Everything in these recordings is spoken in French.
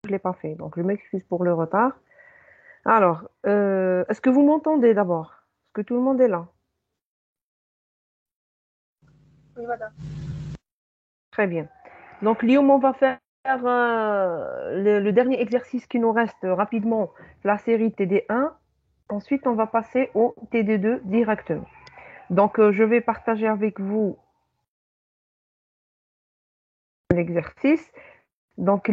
je l'ai pas fait. Donc, je m'excuse pour le retard. Alors, est-ce que vous m'entendez d'abord? Est-ce que tout le monde est là? Oui, madame. Très bien. Donc, Lyon, on va faire le dernier exercice qui nous reste rapidement, la série TD1. Ensuite, on va passer au TD2 directement. Donc, je vais partager avec vous l'exercice. Donc,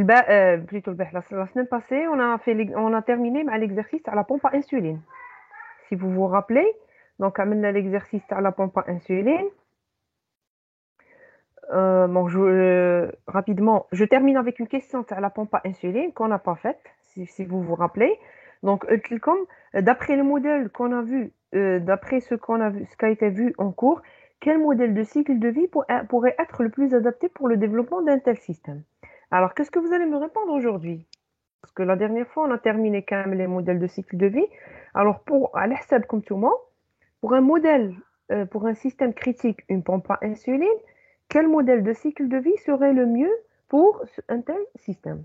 plutôt la semaine passée, on a terminé avec l'exercice à la pompe à insuline. Si vous vous rappelez, donc, on a l'exercice à la pompe à insuline. Bon, rapidement, je termine avec une question à la pompe à insuline qu'on n'a pas faite, si vous vous rappelez. Donc, comme d'après le modèle qu'on a vu, d'après ce qu'on a vu, ce qui a été vu en cours, quel modèle de cycle de vie pourrait être le plus adapté pour le développement d'un tel système? Alors, qu'est-ce que vous allez me répondre aujourd'hui? Parce que la dernière fois, on a terminé quand même les modèles de cycle de vie. Alors, à l'HSAB comme tout le monde, pour un modèle, pour un système critique, une pompe à insuline, quel modèle de cycle de vie serait le mieux pour un tel système?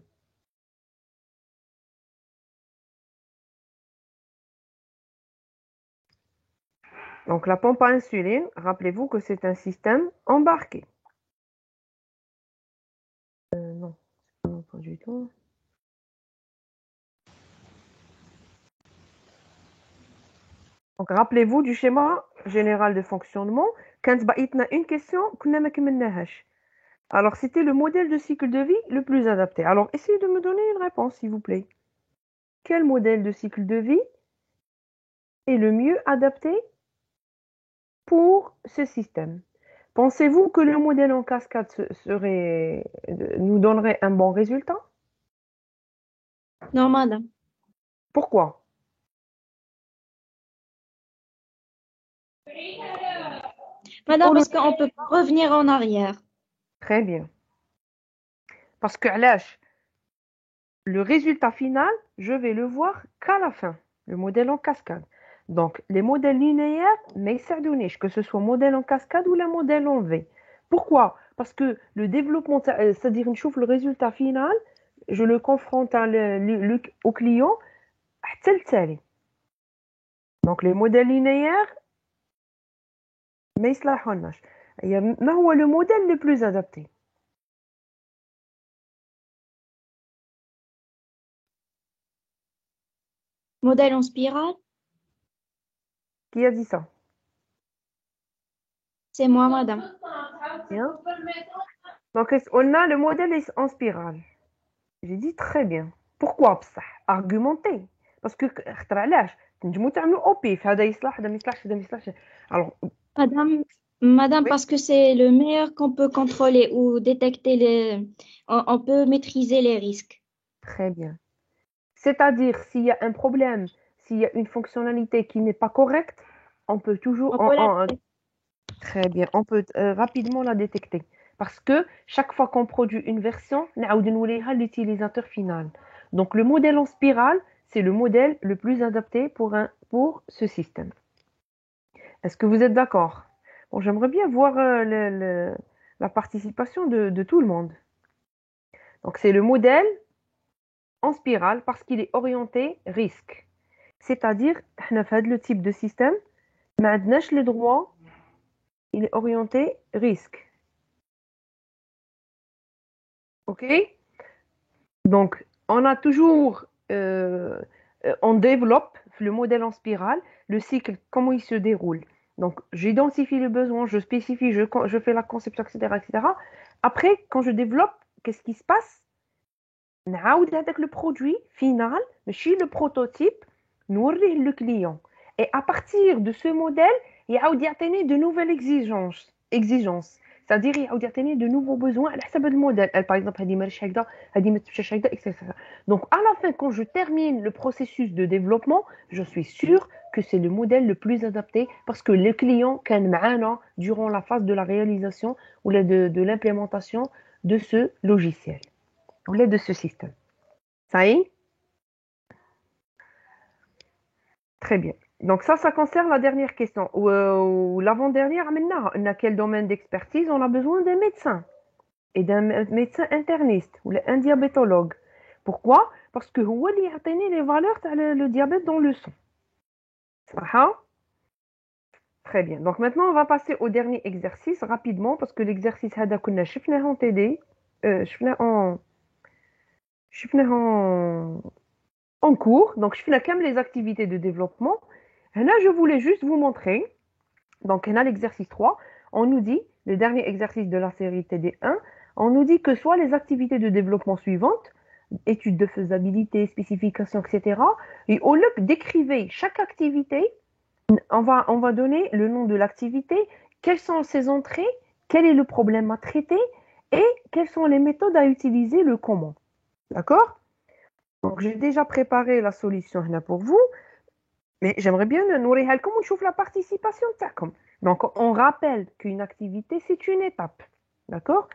Donc, la pompe à insuline, rappelez-vous que c'est un système embarqué. Non, non, pas du tout. Donc, rappelez-vous du schéma général de fonctionnement. Quand بقيتنا une question, كنا ما كملناهاش. Alors, c'était le modèle de cycle de vie le plus adapté. Alors, essayez de me donner une réponse, s'il vous plaît. Quel modèle de cycle de vie est le mieux adapté pour ce système? Pensez-vous que le modèle en cascade nous donnerait un bon résultat? Non, madame. Pourquoi? Madame, parce qu'on peut pas revenir en arrière. Très bien. Parce que علاش, le résultat final, je vais le voir qu'à la fin, le modèle en cascade. Donc, les modèles linéaires, mais يساعدونيش, que ce soit modèle en cascade ou le modèle en V. Pourquoi? Parce que le développement, c'est-à-dire, نشوف le résultat final, je le confronte au client, حتى التالي. Donc, les modèles linéaires, ما يصلحوناش. ما هو le modèle le plus adapté? Modèle en spirale, Qui a dit ça? c'est moi, madame. Bien. Donc, on a le modèle en spirale. J'ai dit très bien. Pourquoi بصح? Argumenter. Parce que خطر علاش نجمو تعملوا au pif هذا يصلح هذا ما يصلحش هذا ما يصلحش. Alors, Madame, oui, parce que c'est le meilleur qu'on peut contrôler ou détecter on peut maîtriser les risques. très bien. C'est-à-dire, s'il y a un problème, s'il y a une fonctionnalité qui n'est pas correcte, on peut toujours, On peut la très bien, on peut rapidement la détecter. Parce que chaque fois qu'on produit une version, نعاود نوريها l'utilisateur final. Donc le modèle en spirale, c'est le modèle le plus adapté pour ce système. Est-ce que vous êtes d'accord? Bon, j'aimerais bien voir la participation de tout le monde. Donc c'est le modèle en spirale parce qu'il est orienté risque. C'est-à-dire, احنا في هذا le type de système, ما عندناش le droit, il est orienté risque. OK? Donc, on a toujours, on développe le modèle en spirale, le cycle, comment il se déroule. Donc, j'identifie le besoin, je spécifie, je fais la conception, etc., etc. Après, quand je développe, qu'est-ce qui se passe? نعاود avec le produit final, ماشي le prototype, نوريه le client. Et à partir de ce modèle, يعاود يعطيني de nouvelles exigences. C'est-à-dire يعاود يعطيني de nouveaux besoins على حسب الموديل. Par exemple, هذه ماشي هكذا، هذه ما تمشيش هكذا, etc. Donc, à la fin, quand je termine le processus de développement, je suis sûre que c'est le modèle le plus adapté parce que le client كان معانا durant la phase de la réalisation ou de l'implémentation de ce logiciel ou de ce système. Ça y est? Très bien. Donc ça concerne la dernière question. Ou l'avant-dernière, maintenant, dans quel domaine d'expertise on a besoin d'un médecin et d'un médecin interniste ou un diabétologue Pourquoi? Parce que هو اللي يعطيني les valeurs تاع le diabète dans le sang. صح؟ Très bien. Donc maintenant, on va passer au dernier exercice rapidement parce que l'exercice هذا كنا شفناه en TD, شفناه en cours. Donc شفنا كامل les activités de développement. Là, je voulais juste vous montrer. Donc là, l'exercice 3, on nous dit, le dernier exercice de la série TD1, on nous dit que soit les activités de développement suivantes, études de faisabilité, spécification, etc. Et au lieu d'écrivez chaque activité, on va donner le nom de l'activité, quelles sont ses entrées, quel est le problème à traiter et quelles sont les méthodes à utiliser, le comment. D'accord? Donc j'ai déjà préparé la solution là pour vous, mais j'aimerais bien نوريها لكم ونشوف la participation تاعكم. Donc on rappelle qu'une activité c'est une étape. D'accord?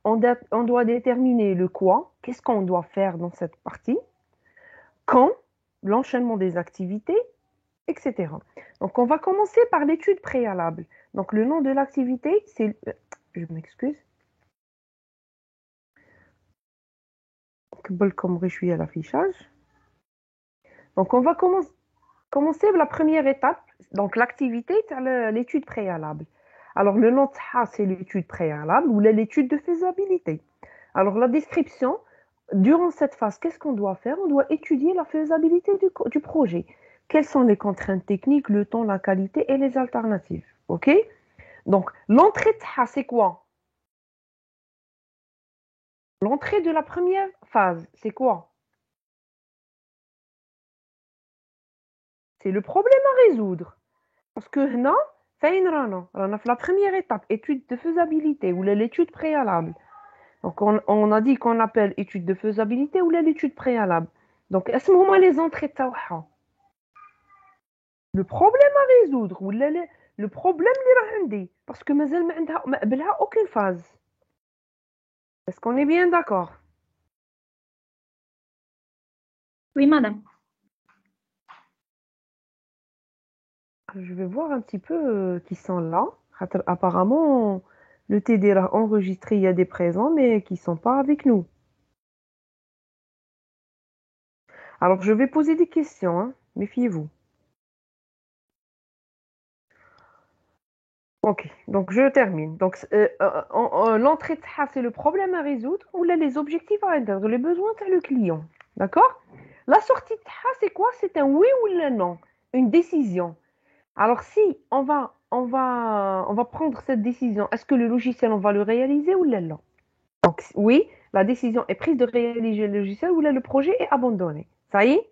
On doit déterminer le quoi, qu'est-ce qu'on doit faire dans cette partie, quand, l'enchaînement des activités, etc. Donc, on va commencer par l'étude préalable. Donc, le nom de l'activité, c'est... Je m'excuse. Comme je suis à l'affichage. Donc, on va commencer la première étape. Donc, l'activité, c'est l'étude préalable. Alors, le nom de ça, c'est l'étude préalable ou l'étude de faisabilité. Alors, la description, durant cette phase, qu'est-ce qu'on doit faire? On doit étudier la faisabilité du projet. Quelles sont les contraintes techniques, le temps, la qualité et les alternatives. OK? Donc, l'entrée de ça, c'est quoi? L'entrée de la première phase, c'est quoi? C'est le problème à résoudre. Parce que là, on a fait la première étape, étude de faisabilité ou l'étude préalable. Donc, on a dit qu'on appelle étude de faisabilité ou l'étude préalable. Donc, à ce moment, les entrées de ça, le problème à résoudre ou le problème اللي راه parce que مازال ما قبلها aucune phase. Est-ce qu'on est bien d'accord? Oui, madame. Je vais voir un petit peu qui sont là. Apparemment, le TD a enregistré, il y a des présents, mais qui ne sont pas avec nous. Alors, je vais poser des questions, hein. Méfiez-vous. Ok, donc je termine. Donc, l'entrée de ça, c'est le problème à résoudre ou là, les objectifs à atteindre, les besoins de le client. D'accord? La sortie de ça, c'est quoi? C'est un oui ou un non, une décision. Alors, si on va prendre cette décision, est-ce que le logiciel, on va le réaliser ou là, non? Donc, oui, la décision est prise de réaliser le logiciel ou là, le projet est abandonné. Ça y est?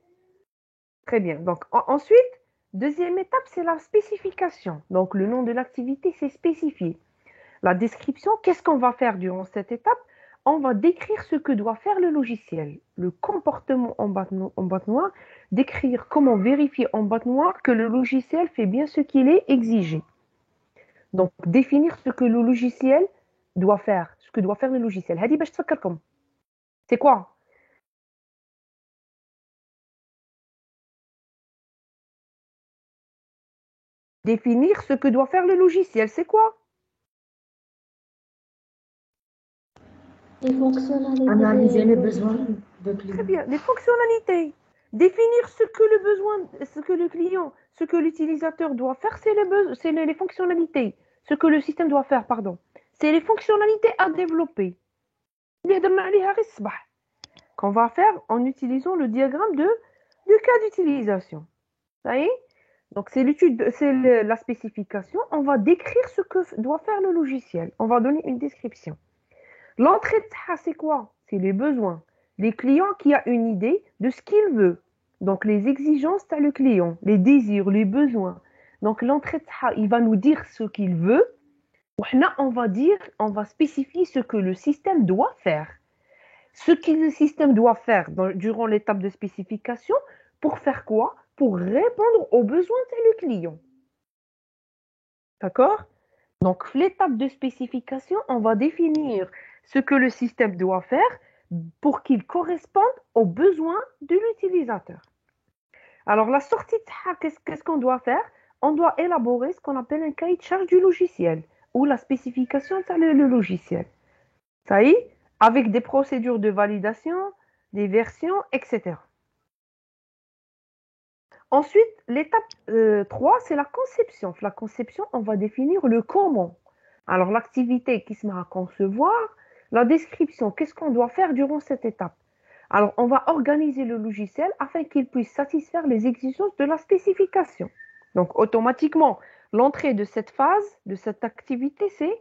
Très bien. Donc, ensuite, deuxième étape, c'est la spécification. Donc, le nom de l'activité, c'est spécifié. La description, qu'est-ce qu'on va faire durant cette étape? On va décrire ce que doit faire le logiciel, le comportement en boîte noire, décrire comment vérifier en boîte noire que le logiciel fait bien ce qu'il est exigé. Donc, définir ce que le logiciel doit faire, ce que doit faire le logiciel. هذه باش تفكركم. C'est quoi? Définir ce que doit faire le logiciel, c'est quoi? Les fonctionnalités. Analyser les besoins de Très clients. bien, les fonctionnalités. Définir ce que le besoin, ce que le client, ce que l'utilisateur doit faire, c'est les fonctionnalités. Ce que le système doit faire, pardon. C'est les fonctionnalités à développer. Qu'on va faire en utilisant le diagramme du cas d'utilisation. Ça y est? Donc, c'est la spécification. On va décrire ce que doit faire le logiciel. On va donner une description. L'entrée de ça, c'est quoi? C'est les besoins. Les clients qui a une idée de ce qu'il veut. Donc, les exigences, tu as le client, les désirs, les besoins. Donc, l'entrée de ça, il va nous dire ce qu'il veut. On va spécifier ce que le système doit faire. Ce que le système doit faire durant l'étape de spécification, pour faire quoi? Pour répondre aux besoins de le client. D'accord? Donc, l'étape de spécification, on va définir ce que le système doit faire pour qu'il corresponde aux besoins de l'utilisateur. Alors, la sortie de ça, qu'est-ce qu'on doit faire? On doit élaborer ce qu'on appelle un cahier de charge du logiciel ou la spécification de le logiciel. Ça y est, avec des procédures de validation, des versions, etc. Ensuite, l'étape 3, c'est la conception. La conception, on va définir le comment. Alors, l'activité qui se met à concevoir, la description, qu'est-ce qu'on doit faire durant cette étape. Alors, on va organiser le logiciel afin qu'il puisse satisfaire les exigences de la spécification. Donc, automatiquement, l'entrée de cette phase, de cette activité, c'est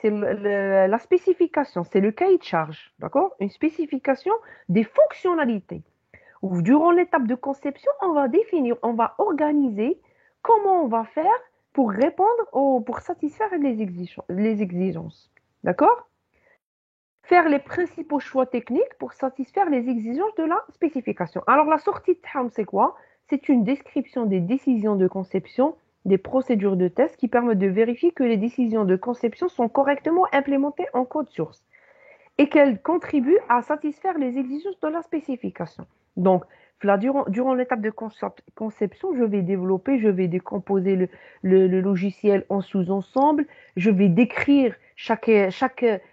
la spécification, c'est le cahier de charge, d'accord? Une spécification des fonctionnalités. Durant l'étape de conception, on va définir, on va organiser comment on va faire pour répondre, pour satisfaire les exigences. D'accord? Faire les principaux choix techniques pour satisfaire les exigences de la spécification. Alors, la sortie de THAM, c'est quoi? C'est une description des décisions de conception, des procédures de test qui permettent de vérifier que les décisions de conception sont correctement implémentées en code source et qu'elles contribuent à satisfaire les exigences de la spécification. Donc, là, durant l'étape de conception, je vais développer, je vais décomposer le logiciel en sous-ensembles, je vais décrire chaque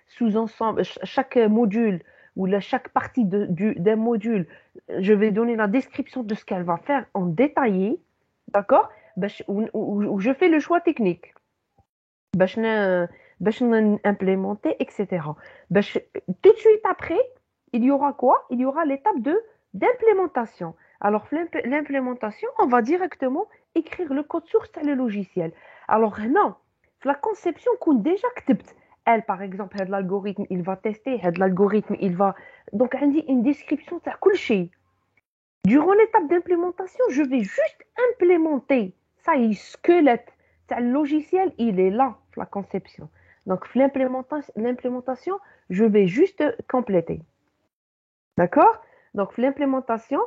sous-ensemble, chaque module ou chaque partie d'un module, je vais donner la description de ce qu'elle va faire en détaillé, d'accord? Où je fais le choix technique. باش implémenter, etc. Tout de suite après, il y aura quoi? Il y aura l'étape d'implémentation. Alors, l'implémentation, on va directement écrire le code source dans le logiciel. Alors, non, la conception qu'on déjà كتبت. Elle, par exemple, l'algorithme, il va tester, l'algorithme, il va... Donc, elle dit une description de كل شيء. Durant l'étape d'implémentation, je vais juste implémenter. Ça y est, squelette. Le logiciel, il est là, la conception. Donc, l'implémentation, je vais juste compléter. D'accord? Donc, l'implémentation,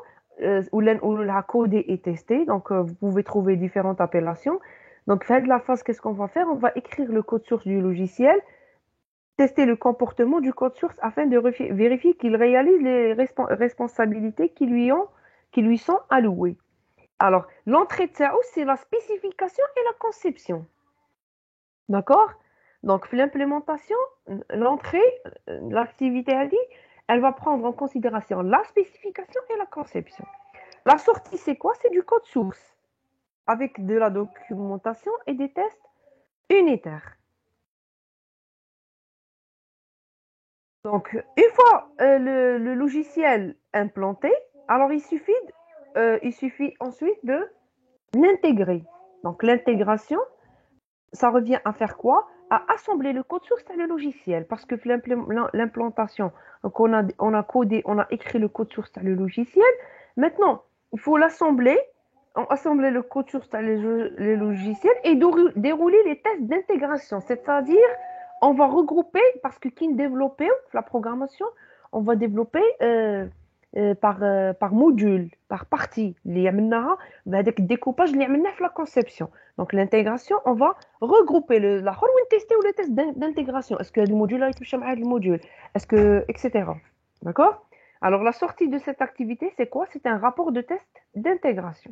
où la code est testée, donc vous pouvez trouver différentes appellations. Donc, fin de la phase, qu'est-ce qu'on va faire? On va écrire le code source du logiciel, tester le comportement du code source afin de vérifier qu'il réalise les responsabilités qui lui sont allouées. Alors, l'entrée de SAO, c'est la spécification et la conception. D'accord? Donc, l'implémentation, l'entrée, l'activité, elle va prendre en considération la spécification et la conception. La sortie, c'est quoi? C'est du code source, avec de la documentation et des tests unitaires. Donc, une fois le logiciel implanté, alors il suffit ensuite de l'intégrer. Donc, l'intégration, ça revient à faire quoi? À assembler le code source dans le logiciel. Parce que l'implantation, donc on a codé, on a écrit le code source dans le logiciel. Maintenant, il faut l'assembler, assembler le code source dans le logiciel et dérouler les tests d'intégration. C'est-à-dire, on va regrouper, parce que qui développer la programmation, on va développer par module, par partie. Avec le découpage, la conception. Donc, l'intégration, on va regrouper la tester ou les tests d'intégration. Est-ce que le module a été touché avec le module? Est-ce que, etc. D'accord? Alors, la sortie de cette activité, c'est quoi? C'est un rapport de test d'intégration.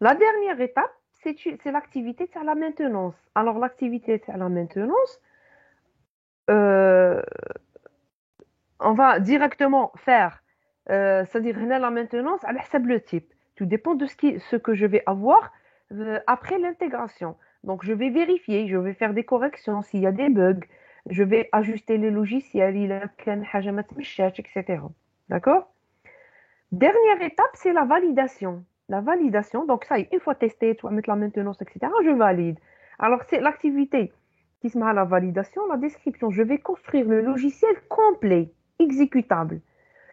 La dernière étape, c'est l'activité de la maintenance. Alors, l'activité de la maintenance, on va directement faire, c'est-à-dire la maintenance, à le type. Tout dépend de ce que je vais avoir après l'intégration. Donc, je vais vérifier, je vais faire des corrections s'il y a des bugs, je vais ajuster le logiciel, etc. D'accord? Dernière étape, c'est la validation. La validation, donc ça y est, une fois testé, tu vas mettre la maintenance, etc., je valide. Alors, c'est l'activité qui se met à la validation, la description. Je vais construire le logiciel complet, exécutable.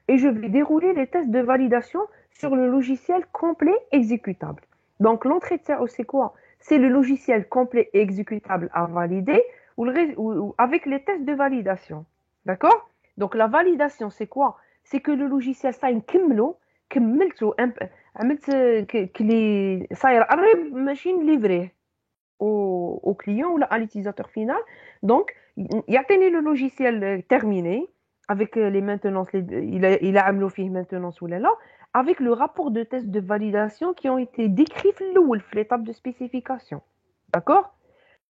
Et je vais dérouler les tests de validation sur le logiciel complet exécutable. Donc, l'entrée de ça, c'est quoi? C'est le logiciel complet exécutable à valider ou avec les tests de validation. D'accord? Donc, la validation, c'est quoi? C'est que le logiciel, ça, كملته عملت كلي صاير قرب ماشي نليفريه au client ou à l'utilisateur final. Donc, يعطيني le logiciel terminé avec les maintenances, il a عملوا فيه maintenance ولا لا, avec le rapport de test de validation qui ont été décrits في l'étape de spécification. D'accord?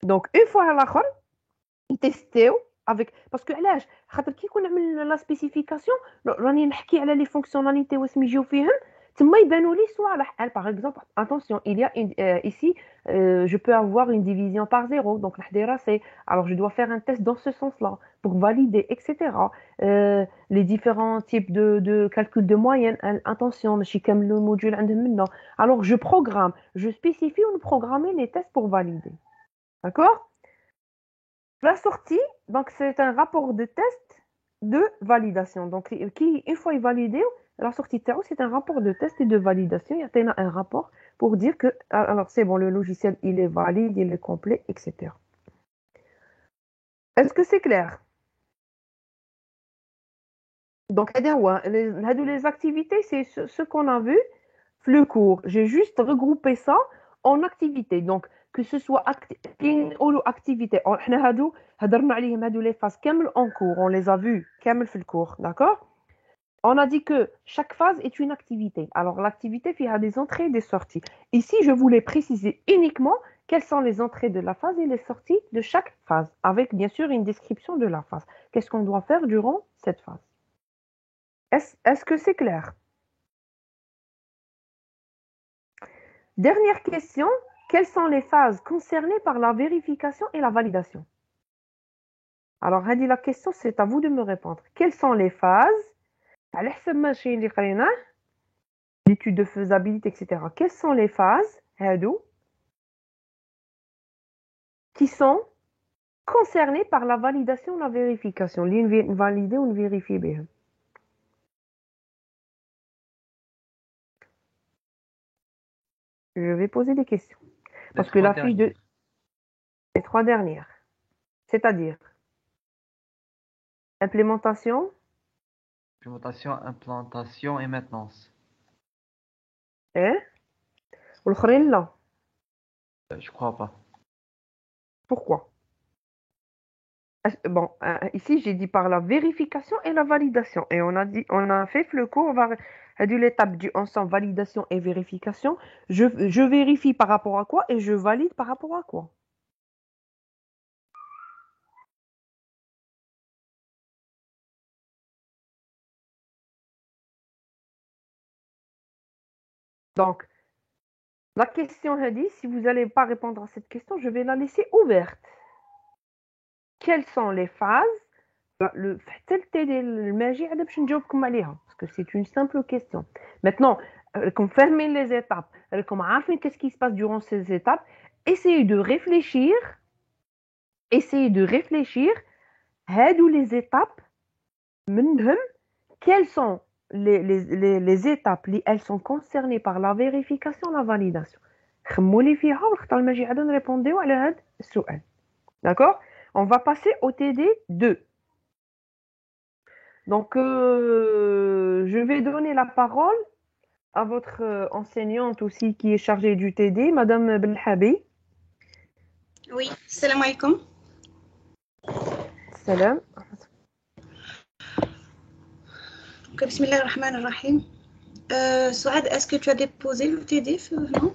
Donc, une fois à l'akhar, يتستيو avec parce que علاش خاطر كي كون نعمل لا سبيسيفيكاسيون راني نحكي على لي فونكسيوناليتي واسم يجيو فيهم تما يبانوا لي صوالح. par exemple attention il y a ici je peux avoir une division par zéro donc نحديرها c'est alors je dois faire un test dans ce sens-là pour valider etc. Les différents types de calcul de moyenne attention ماشي كامل الموديول عندهم منا alors je programme je spécifie ou programmer les tests pour valider. D'accord? La sortie, donc c'est un rapport de test de validation. Donc, une fois validé, la sortie de c'est un rapport de test et de validation. Il y a un rapport pour dire que, alors c'est bon, le logiciel, il est valide, il est complet, etc. Est-ce que c'est clair? Donc, les activités, c'est ce qu'on a vu, le cours. J'ai juste regroupé ça en activités. Donc, que ce soit activité. Les phases en cours, on les a vues le cours, d'accord? On a dit que chaque phase est une activité. Alors, l'activité, il y a des entrées et des sorties. Ici, je voulais préciser uniquement quelles sont les entrées de la phase et les sorties de chaque phase, avec bien sûr une description de la phase. Qu'est-ce qu'on doit faire durant cette phase? Est-ce que c'est clair? Dernière question. Quelles sont les phases concernées par la vérification et la validation? Alors, Hadi, la question, c'est à vous de me répondre. Quelles sont les phases, l'étude de faisabilité, etc. Quelles sont les phases, qui sont concernées par la validation ou la vérification? Valider ou vérifier bien. Je vais poser des questions. Parce que la fiche de... Les 3 dernières. C'est-à-dire implémentation, implantation et maintenance. Et والآخرين là. Je crois pas. Pourquoi? Bon, ici j'ai dit par la vérification et la validation. Et on a fait le cours, on va dire l'étape du ensemble validation et vérification. Je vérifie par rapport à quoi et je valide par rapport à quoi? Donc, la question a dit, si vous n'allez pas répondre à cette question, je vais la laisser ouverte. Quelles sont les phases? Parce que c'est une simple question. Maintenant, comme fermer les étapes, comme qu'est-ce qui se passe durant ces étapes, essayez de réfléchir, هادو les étapes, quelles sont les étapes, elles sont concernées par la vérification et la validation. D'accord? On va passer au TD2. Donc, je vais donner la parole à votre enseignante aussi qui est chargée du TD, Madame Belhabi. Oui, salam alaikum. Salam. Bismillah ar-Rahman ar-Rahim. Souad, est-ce que tu as déposé le TD, non?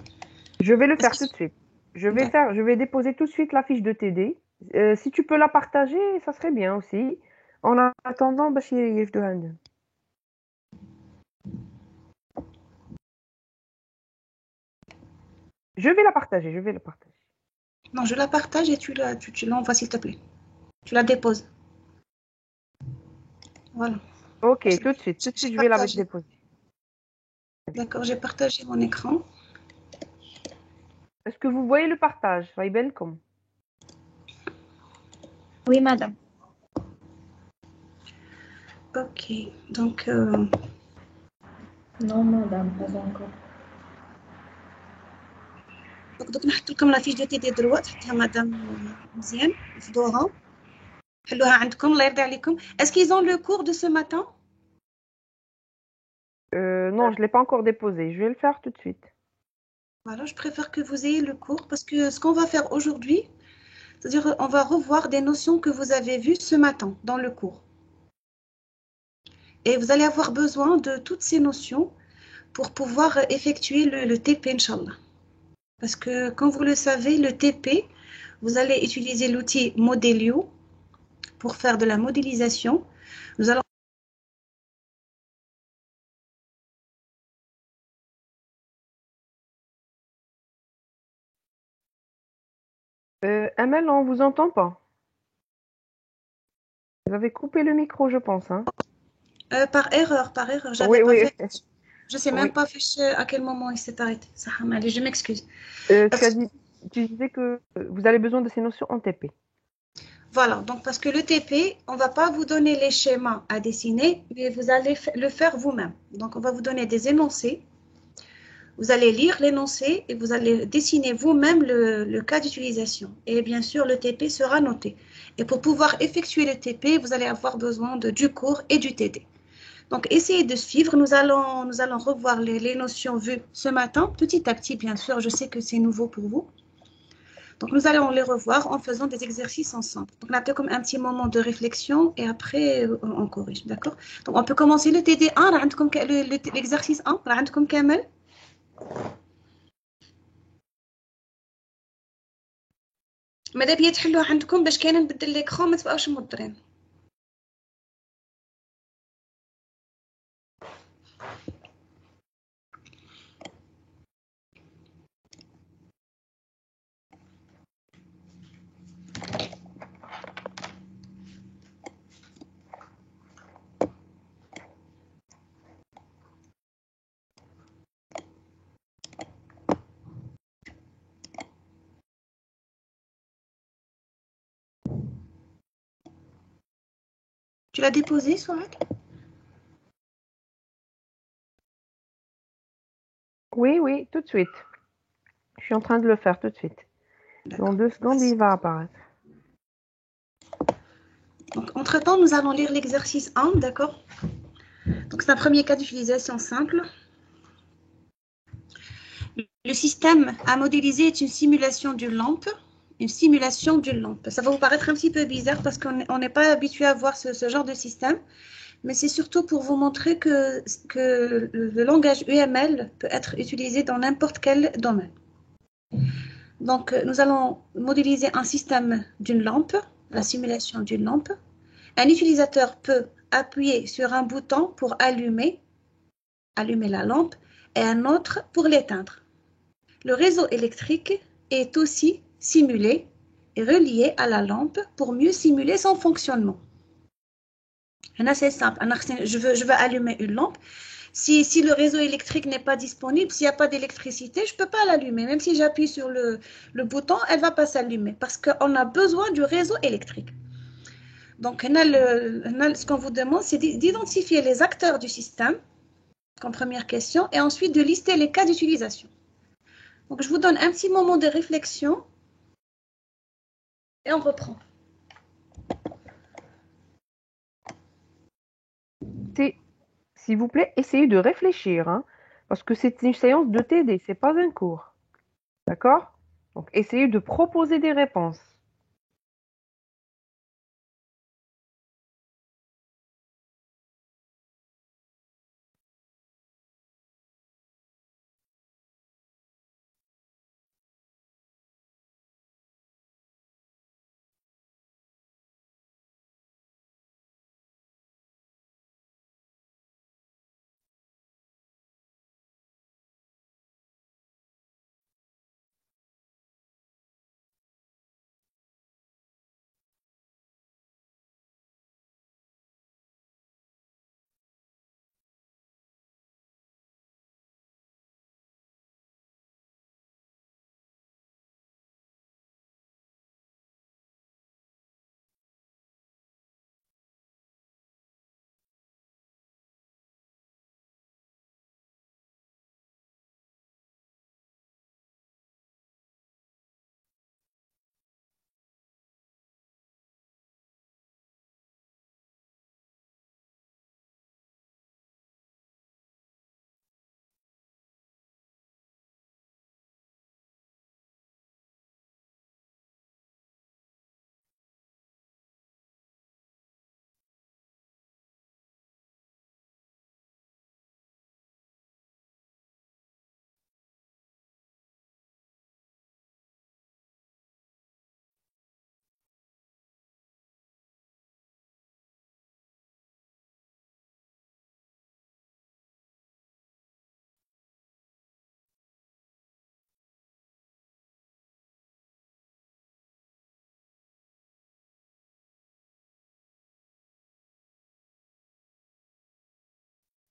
Je vais le faire tout de suite. Je vais déposer tout de suite la fiche de TD. Si tu peux la partager, ça serait bien aussi. En attendant, je vais la partager. Non, je la partage et tu l'envoies, s'il te plaît. Tu la déposes. Voilà. Ok, tout de suite, je vais la déposer. D'accord, j'ai partagé mon écran. Est-ce que vous voyez le partage? Oui, madame. Ok, donc... Non, madame, pas encore. Donc نحط لكم la fiche de TD دروات حطها مدام مزيان حفظوها حلوها عندكم الله يرضي عليكم. Est-ce qu'ils ont le cours de ce matin? Non, je ne l'ai pas encore déposé. Je vais le faire tout de suite. Voilà, je préfère que vous ayez le cours parce que ce qu'on va faire aujourd'hui, c'est-à-dire on va revoir des notions que vous avez vues ce matin dans le cours. Et vous allez avoir besoin de toutes ces notions pour pouvoir effectuer le TP, Inch'Allah. Parce que, comme vous le savez, le TP, vous allez utiliser l'outil Modelio pour faire de la modélisation. Nous allons Amel, on vous entend pas. Vous avez coupé le micro, je pense, hein. par erreur, Oui, j'avais pas oui, fait. Je sais même oui. pas à quel moment il s'est arrêté. Ça, allez, je m'excuse. Tu disais que vous avez besoin de ces notions en TP. Voilà, donc parce que le TP, on ne va pas vous donner les schémas à dessiner, mais vous allez le faire vous-même. Donc, on va vous donner des énoncés. Vous allez lire l'énoncé et vous allez dessiner vous-même le cas d'utilisation. Et bien sûr, le TP sera noté. Et pour pouvoir effectuer le TP, vous allez avoir besoin du cours et du TD. Donc, essayez de suivre. Nous allons revoir les notions vues ce matin, petit à petit, bien sûr. Je sais que c'est nouveau pour vous. Donc, nous allons les revoir en faisant des exercices ensemble. Donc, on a peut-être comme un petit moment de réflexion et après, on corrige. D'accord? Donc, on peut commencer le TD1. L'exercice 1. عندكم كامل؟ ماذا بيا تحلوها عندكم باش كاين نبدل ليكرون ما تبقاوش موضرين. Tu l'as déposé, Souad? Oui, oui, tout de suite. Je suis en train de le faire tout de suite. Dans 2 secondes, il va apparaître. Donc, entre-temps, nous allons lire l'exercice 1, d'accord? Donc, c'est un premier cas d'utilisation simple. Le système à modéliser est une simulation d'une lampe. Une simulation d'une lampe. Ça va vous paraître un petit peu bizarre parce qu'on n'est pas habitué à voir ce genre de système, mais c'est surtout pour vous montrer que le langage UML peut être utilisé dans n'importe quel domaine. Donc, nous allons modéliser un système d'une lampe, la simulation d'une lampe. Un utilisateur peut appuyer sur un bouton pour allumer la lampe et un autre pour l'éteindre. Le réseau électrique est aussi simulé et relié à la lampe pour mieux simuler son fonctionnement. Là, c'est simple. Je veux allumer une lampe. Si le réseau électrique n'est pas disponible, s'il n'y a pas d'électricité, je ne peux pas l'allumer. Même si j'appuie sur le bouton, elle ne va pas s'allumer parce qu'on a besoin du réseau électrique. Donc, ce qu'on vous demande, c'est d'identifier les acteurs du système, comme première question, et ensuite de lister les cas d'utilisation. Donc, je vous donne un petit moment de réflexion et on reprend. S'il vous plaît, essayez de réfléchir, hein, parce que c'est une séance de TD, c'est pas un cours. D'accord? Donc, essayez de proposer des réponses.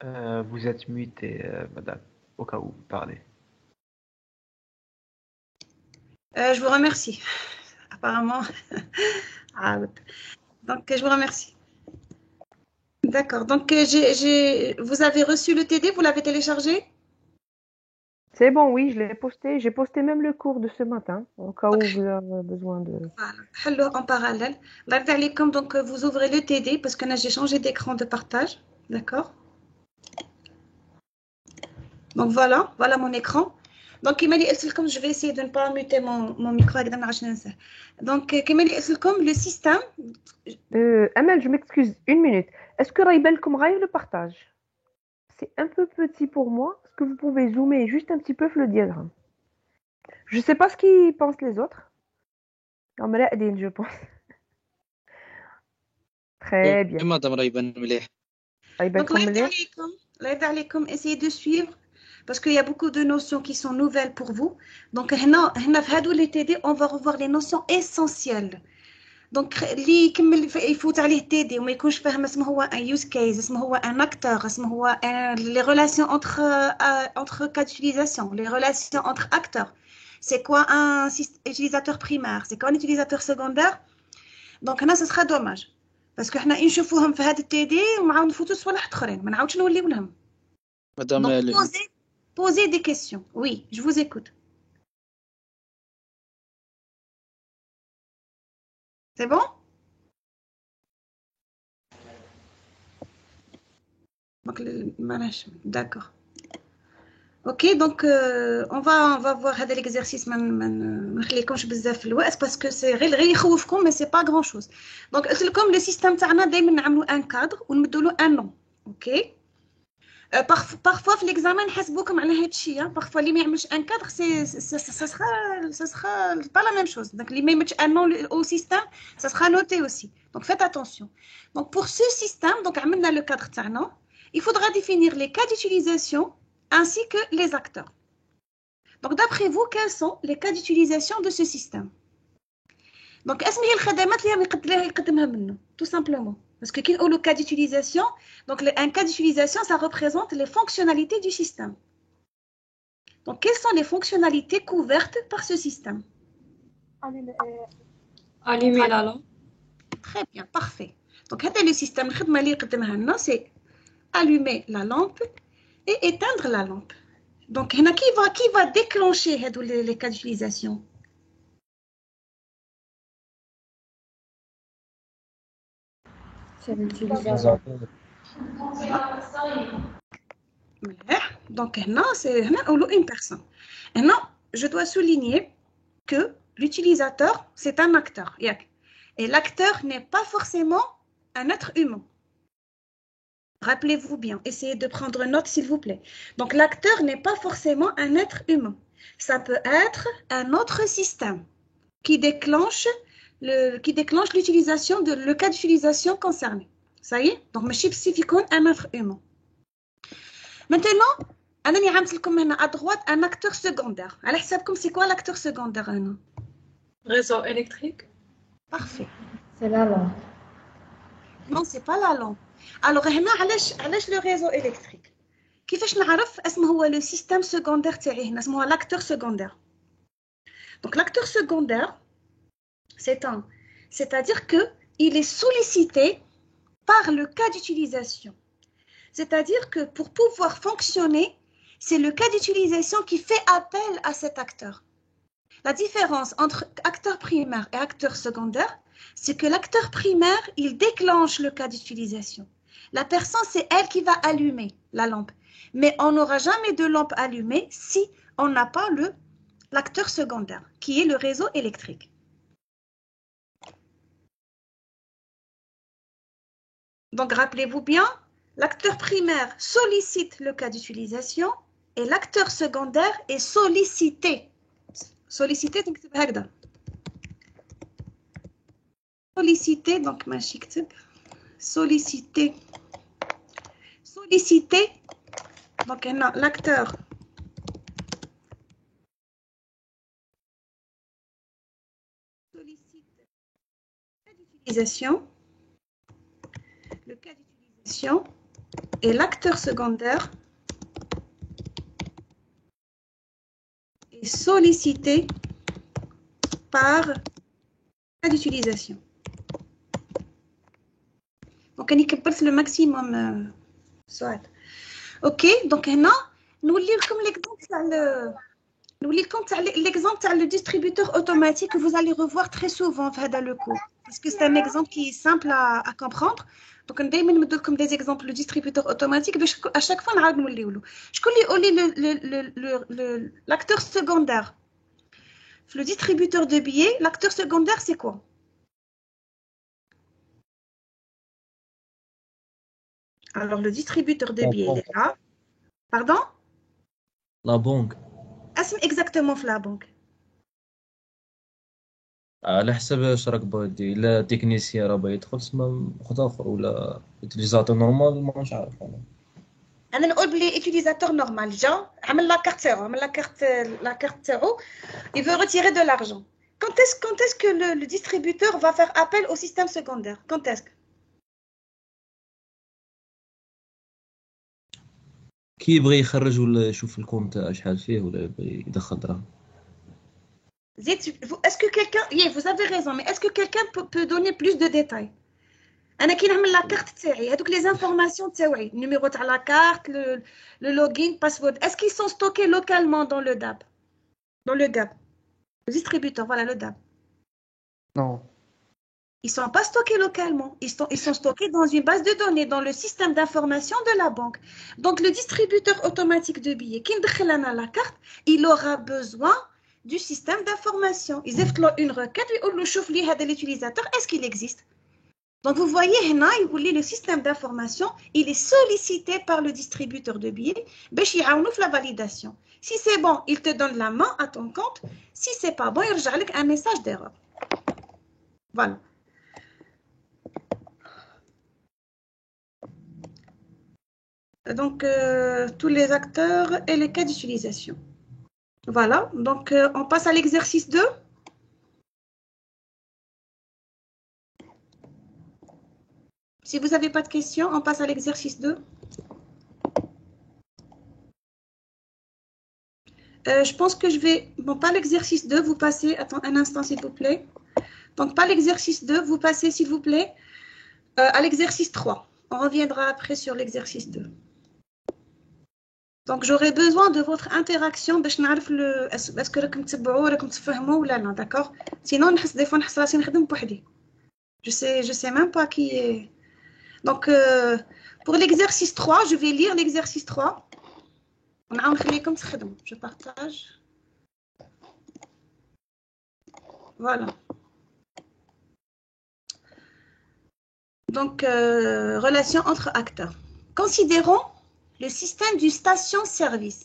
Vous êtes muté, madame, au cas où vous parlez. Je vous remercie. Apparemment. Ah, donc, je vous remercie. D'accord. Donc, vous avez reçu le TD, vous l'avez téléchargé? C'est bon, oui, je l'ai posté. J'ai posté même le cours de ce matin, au cas où vous avez besoin de... Voilà. Hello, en parallèle. Allah yarda alaykoum, donc, vous ouvrez le TD parce que là, j'ai changé d'écran de partage. D'accord. Donc, voilà mon écran. Donc, comme je vais essayer de ne pas muter mon micro. Donc, le système. Amel, je m'excuse, une minute. Est-ce que Raïbel Koumraï le partage? C'est un peu petit pour moi. Est-ce que vous pouvez zoomer juste un petit peu sur le diagramme? Je ne sais pas ce qu'ils pensent les autres. Amel Adine, je pense. Très bien. Madame Raïban Mleh. Raïbel Donc, Allah Koumraï. yarda alaykoum, essayez de suivre parce qu'il y a beaucoup de notions qui sont nouvelles pour vous. Donc, هنا في هادو les TD, on va revoir les notions essentielles. دونك اللي يكمل يفوت عليه التيدي وما يكونش فاهم اسمه هو ان يوز كيس اسمه هو ان اكتور اسمه هو لي ريلاسيون entre cas d'utilisation les relations entre acteurs c'est quoi un utilisateur primaire c'est quoi un utilisateur secondaire donc هنا ce sera dommage parce que حنا نشوفوهم في هذا التيدي ومعاود نفوتوا صوالح اخرين ما نعاودش نوليو لهم Madame, donc posez des questions oui je vous écoute c'est bon. Donc, d'accord. Ok, donc on va voir l'exercice parce que c'est mais c'est pas grand chose. Donc, comme le système تاعنا دايما نعملوا un cadre ونمدوا له un nom. Ok. Parfois في l'examen نحسبوكم على هاد الشيء. Parfois اللي ما يعملش un cadre ça sera pas la même chose. Donc اللي ما يمدش un nom au système ça sera noté aussi. Donc faites attention. Donc pour ce système donc عملنا le cadre تاعنا. Il faudra définir les cas d'utilisation ainsi que les acteurs. Donc, d'après vous, quels sont les cas d'utilisation de ce système? Donc, est-ce qu'il y a tout simplement. Parce que le cas d'utilisation, donc un cas d'utilisation, ça représente les fonctionnalités du système. Donc, quelles sont les fonctionnalités couvertes par ce système? Allumer la lampe. Très bien, parfait. Donc, le système, c'est allumer la lampe et éteindre la lampe. Donc, qui va déclencher les cas d'utilisation? C'est l'utilisateur. Donc, c'est une personne. Je dois souligner que l'utilisateur, c'est un acteur. Et l'acteur n'est pas forcément un être humain. Rappelez-vous bien, essayez de prendre note s'il vous plaît. Donc l'acteur n'est pas forcément un être humain. Ça peut être un autre système qui déclenche l'utilisation de le cas d'utilisation concerné. Ça y est, donc ماشي spécifiquement un être humain. Maintenant, أنا عملت لكم هنا à droite un acteur secondaire. على حسابكم c'est quoi l'acteur secondaire هنا? Réseau électrique. Parfait. C'est la lampe. Non, c'est pas la lampe. Alors هنا علاش le réseau électrique كيفاش نعرف اسمه هو le système secondaire تاعي هنا اسمه هو l'acteur secondaire. Donc l'acteur secondaire c'est-à-dire que il est sollicité par le cas d'utilisation. C'est-à-dire que pour pouvoir fonctionner, c'est le cas d'utilisation qui fait appel à cet acteur. La différence entre acteur primaire et acteur secondaire, c'est que l'acteur primaire, il déclenche le cas d'utilisation. La personne, c'est elle qui va allumer la lampe. Mais on n'aura jamais de lampe allumée si on n'a pas l'acteur secondaire, qui est le réseau électrique. Donc, rappelez-vous bien, l'acteur primaire sollicite le cas d'utilisation et l'acteur secondaire est sollicité. Sollicité, donc c'est هكذا. Sollicité, donc ماشي كتب. Sollicité. Sollicité. Donc l'acteur sollicite le cas d'utilisation et l'acteur secondaire est sollicité par cas d'utilisation. Donc, on y كبرت le maximum. Soit. Ok, donc هنا نولي لكم l'exemple تاع l'exemple تاع le distributeur automatique que vous allez revoir très souvent في هذا le cours parce que c'est un exemple qui est simple à comprendre. Donc دائما نمد لكم des exemples le distributeur automatique باش à chaque fois نعاود نوليو له. شكون اللي يقول لي l'acteur secondaire في le distributeur de billets, l'acteur secondaire c'est quoi? Alors le distributeur de billets il est là. Pardon? La banque. اسم exactement في la banque. على حسب اش راك باغي دير. الا تكنيسيان راه باغي يدخل تسمى خد اخر ولا يوتيليزاتور نورمال مانيش عارف انا نقول بلي utilisateur normal جا عمل لا كارت تاعو عمل لا كارت تاعو il veut retirer de l'argent. Quand est-ce que le distributeur va faire appel au système secondaire? Quand est-ce que كي يبغي يخرج ولا يشوف الكونت شحال فيه ولا يبغي يدخل دراهم. Est-ce que quelqu'un vous avez raison mais est-ce que quelqu'un peut donner plus de détails? انا كي نعمل لا كارت تاعي هذوك لي انفورماسيون تاعي النيميرو تاع لا كارت le login password est-ce qu'ils sont stockés localement dans le DAB dans le GAB le distributeur voilà le DAB Non. ils sont pas stockés localement ils sont stockés dans une base de données dans le système d'information de la banque donc le distributeur automatique de billets qui ندخل انا la carte il aura besoin du système d'information يزيفط له une requête ويقول له شوف لي هذا l'utilisateur est-ce qu'il existe. Donc vous voyez هنا يقول le système d'information il est sollicité par le distributeur de billets باش يعاونو في la validation. Si c'est bon, il te donne la main à ton compte. Si c'est pas bon, il يرجع لك un message d'erreur. Voilà. Donc tous les acteurs et les cas d'utilisation. Voilà, donc on passe à l'exercice 2. Si vous n'avez pas de questions, on passe à l'exercice 2. Je pense que je vais... Bon, pas l'exercice 2, vous passez... Attends un instant, s'il vous plaît. Donc, pas l'exercice 2, vous passez, s'il vous plaît, à l'exercice 3. On reviendra après sur l'exercice 2. Donc, j'aurai besoin de votre interaction. Est-ce que راكم تتبعوا راكم تفهموا ولا لا, d'accord? Sinon, des fois, نحس راسي نخدم بوحدي. Je sais même pas qui est... Donc, pour l'exercice 3, je vais lire l'exercice 3. Je partage. Voilà. Donc, relation entre acteurs. Considérons le système du station-service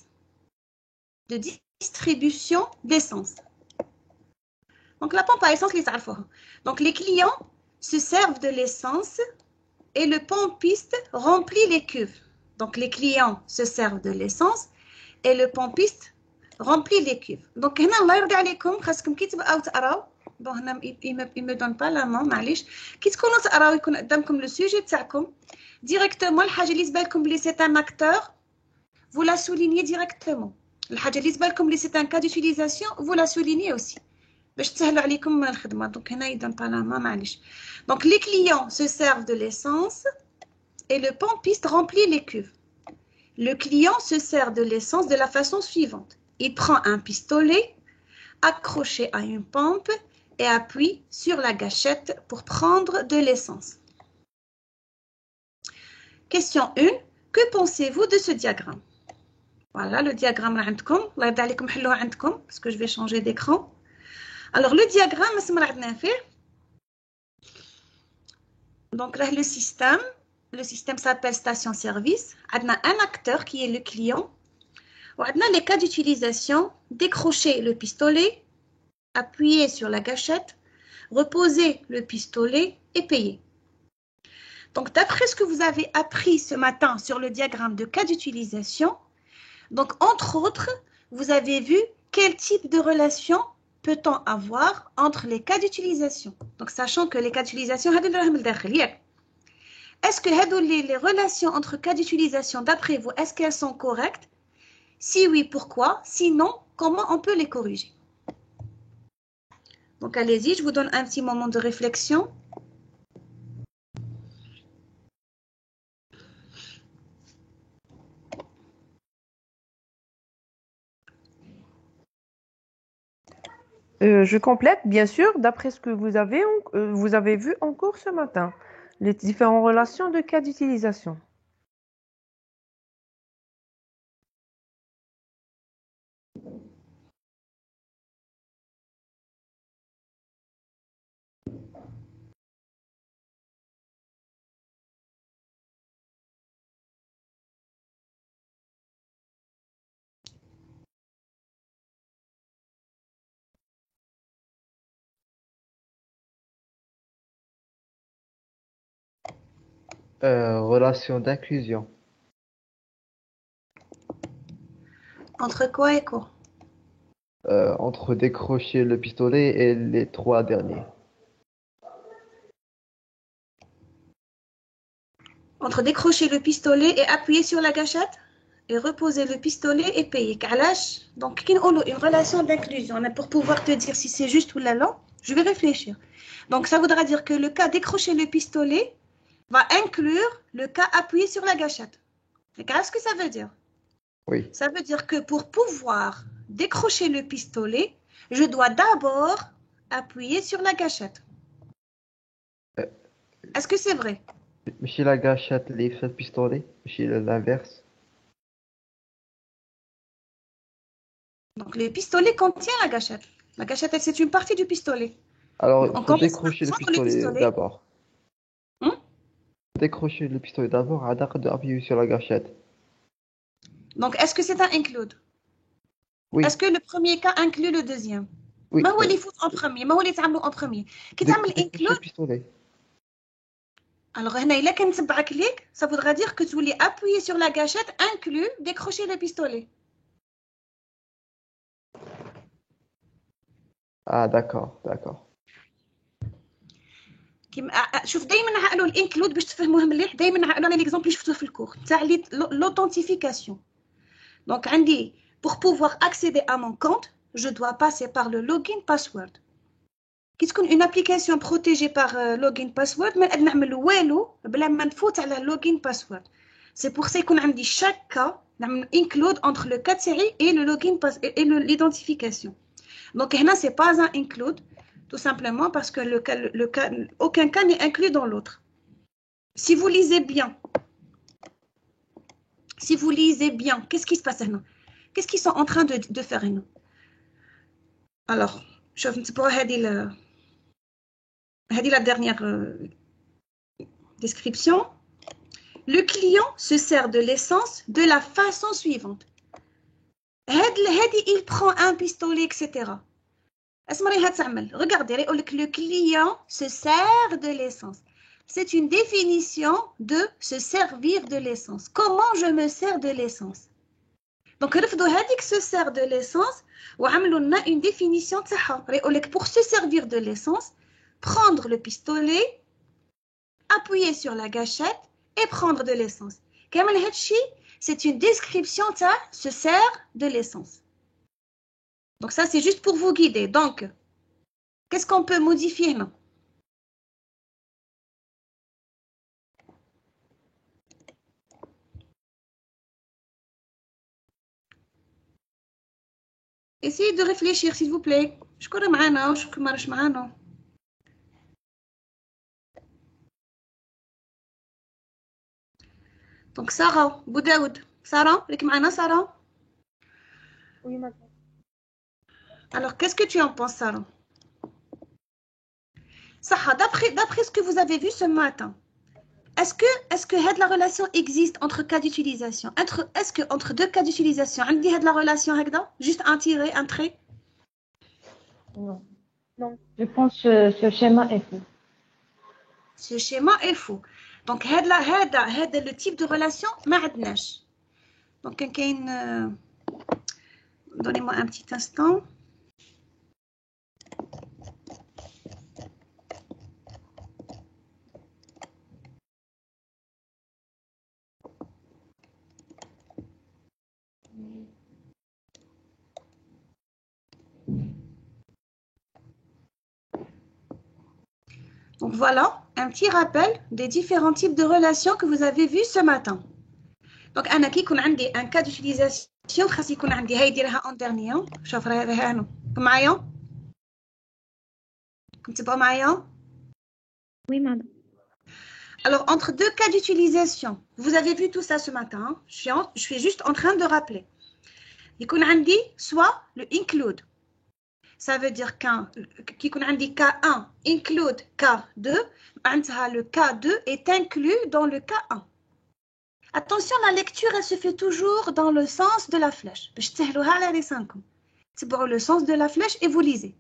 de distribution d'essence. Donc, la pompe à essence, les alpha. Donc, les clients se servent de l'essence et le pompiste remplit les cuves. Donc, les clients se servent de l'essence et le pompiste remplit les cuves. Donc, هنا الله يرضي عليكم خاصكم كي تبقاو تقراو. Bon, هنا il me donne pas la main, معليش. كي تكونوا تقراو يكون قدامكم le sujet تاعكم. Directement, الحاجة اللي تبالكم بلي c'est un acteur, vous la soulignez directement. الحاجة اللي تبالكم بلي c'est un cas d'utilisation, vous la soulignez aussi. باش تسهلوا عليكم الخدمة. Donc, هنا il donne pas la main, معليش. Donc, les clients se servent de l'essence et le pompiste remplit les cuves. Le client se sert de l'essence de la façon suivante. Il prend un pistolet accroché à une pompe et appuie sur la gâchette pour prendre de l'essence. Question 1. Que pensez-vous de ce diagramme? Voilà, le diagramme là عندكم. الله يرضى عليكم حلوها عندكم parce que je vais changer d'écran. Alors, le diagramme, اسم راه عندنا فيه. Donc, là, le système s'appelle station-service. On a un acteur qui est le client. On a les cas d'utilisation. Décrocher le pistolet, appuyer sur la gâchette, reposer le pistolet et payer. Donc, d'après ce que vous avez appris ce matin sur le diagramme de cas d'utilisation, donc, entre autres, vous avez vu quel type de relation peut-on avoir entre les cas d'utilisation. Donc, sachant que les cas d'utilisation, est-ce que les relations entre cas d'utilisation, d'après vous, est-ce qu'elles sont correctes? Si oui, pourquoi? Sinon, comment on peut les corriger? Donc, allez-y, je vous donne un petit moment de réflexion. Je complète, bien sûr, d'après ce que vous avez vu en cours ce matin, les différentes relations de cas d'utilisation. Relation d'inclusion. Entre quoi et quoi? Entre décrocher le pistolet et les trois derniers. Entre décrocher le pistolet et appuyer sur la gâchette et reposer le pistolet et payer. Kalash. Donc, une relation d'inclusion. Mais pour pouvoir te dire si c'est juste ou là, non, je vais réfléchir. Donc, ça voudra dire que le cas décrocher le pistolet va inclure le cas appuyer sur la gâchette. Qu'est-ce que ça veut dire? Oui. Ça veut dire que pour pouvoir décrocher le pistolet, je dois d'abord appuyer sur la gâchette. Euh, Est-ce que c'est vrai? ماشي la gâchette اللي في البيستولي ماشي l'inverse. Donc, le pistolet contient la gâchette. La gâchette, c'est une partie du pistolet. Alors, On il faut commence décrocher le par prendre le pistolet pistolet. d'abord. Hein? Décrocher le pistolet d'abord, après appuyer sur la gâchette. Donc, est-ce que c'est un include? Oui, Est-ce que le premier cas inclut le deuxième? oui. ما هو اللي يفوت en premier؟ ما هو اللي تعملوا en premier؟ كي تعمل Décrocher le include, pistolet. alors هنا إلا كان تبعك ليك, ça voudra dire que tu voulais appuyer sur la gâchette inclus décrocher le pistolet. Ah, d'accord, d'accord. شوف دائما نعقلوا الانكلود باش تفهموه مليح. دائما نعقلوا على ليكزامبل اللي شفتوه في الكور تاع l'autentification. Donc عندي pour pouvoir accéder à mon compte, je dois passer par le login password. كي تكون une application protégée par login password ما نقدر نعمل والو بلا ما نفوت على login password. C'est pour ça يكون عندي chaque cas نعمل include entre le cas تاعي et le login et l'identification. Donc هنا c'est pas un include tout simplement parce que aucun cas n'est inclus dans l'autre. Si vous lisez bien, qu'est-ce qui se passe là? Qu'est-ce qu'ils sont en train de faire là? Alors, je vais vous dire la dernière description. Le client se sert de l'essence de la façon suivante. Il prend un pistolet, etc. Regardez, le client se sert de l'essence. C'est une définition de se servir de l'essence. Comment je me sers de l'essence? Donc, se sert de l'essence ou une définition pour se servir de l'essence, prendre le pistolet, appuyer sur la gâchette et prendre de l'essence. C'est une description de se sert de l'essence. Donc, ça, c'est juste pour vous guider. Donc, qu'est-ce qu'on peut modifier là? Essayez de réfléchir, s'il vous plaît. Je connais معنا, je connais معنا. Donc, Sarah, Boudaoud. Sarah, avec معنا, Sarah? Oui, madame. Alors, qu'est-ce que tu en penses, Sarah? Sarah, d'après ce que vous avez vu ce matin, est-ce que la relation existe entre cas d'utilisation? Est-ce que entre deux cas d'utilisation, on dit la relation juste un tiret, un trait? Non. Non. Je pense que ce schéma est faux. Ce schéma est faux. Donc, le type de relation, ما عندناش. Donc, donnez-moi un petit instant. Donc voilà un petit rappel des différents types de relations que vous avez vus ce matin. Donc أنا كي يكون عندي un cas d'utilisation خاص يكون عندي هاي ديرها en dernier. شوف راهي هنا معايا؟ كنتوا معايا؟ Oui, madame. Alors, entre deux cas d'utilisation, vous avez vu tout ça ce matin, je suis juste en train de rappeler. يكون عندي soit le include, ça veut dire qu'il يكون عندي K1 include K2, معناتها le K2 est inclus dans le K1. Attention, la lecture, elle se fait toujours dans le sens de la flèche. باش تسهلوها على رسانكم. تبعوا le sens de la flèche et vous lisez.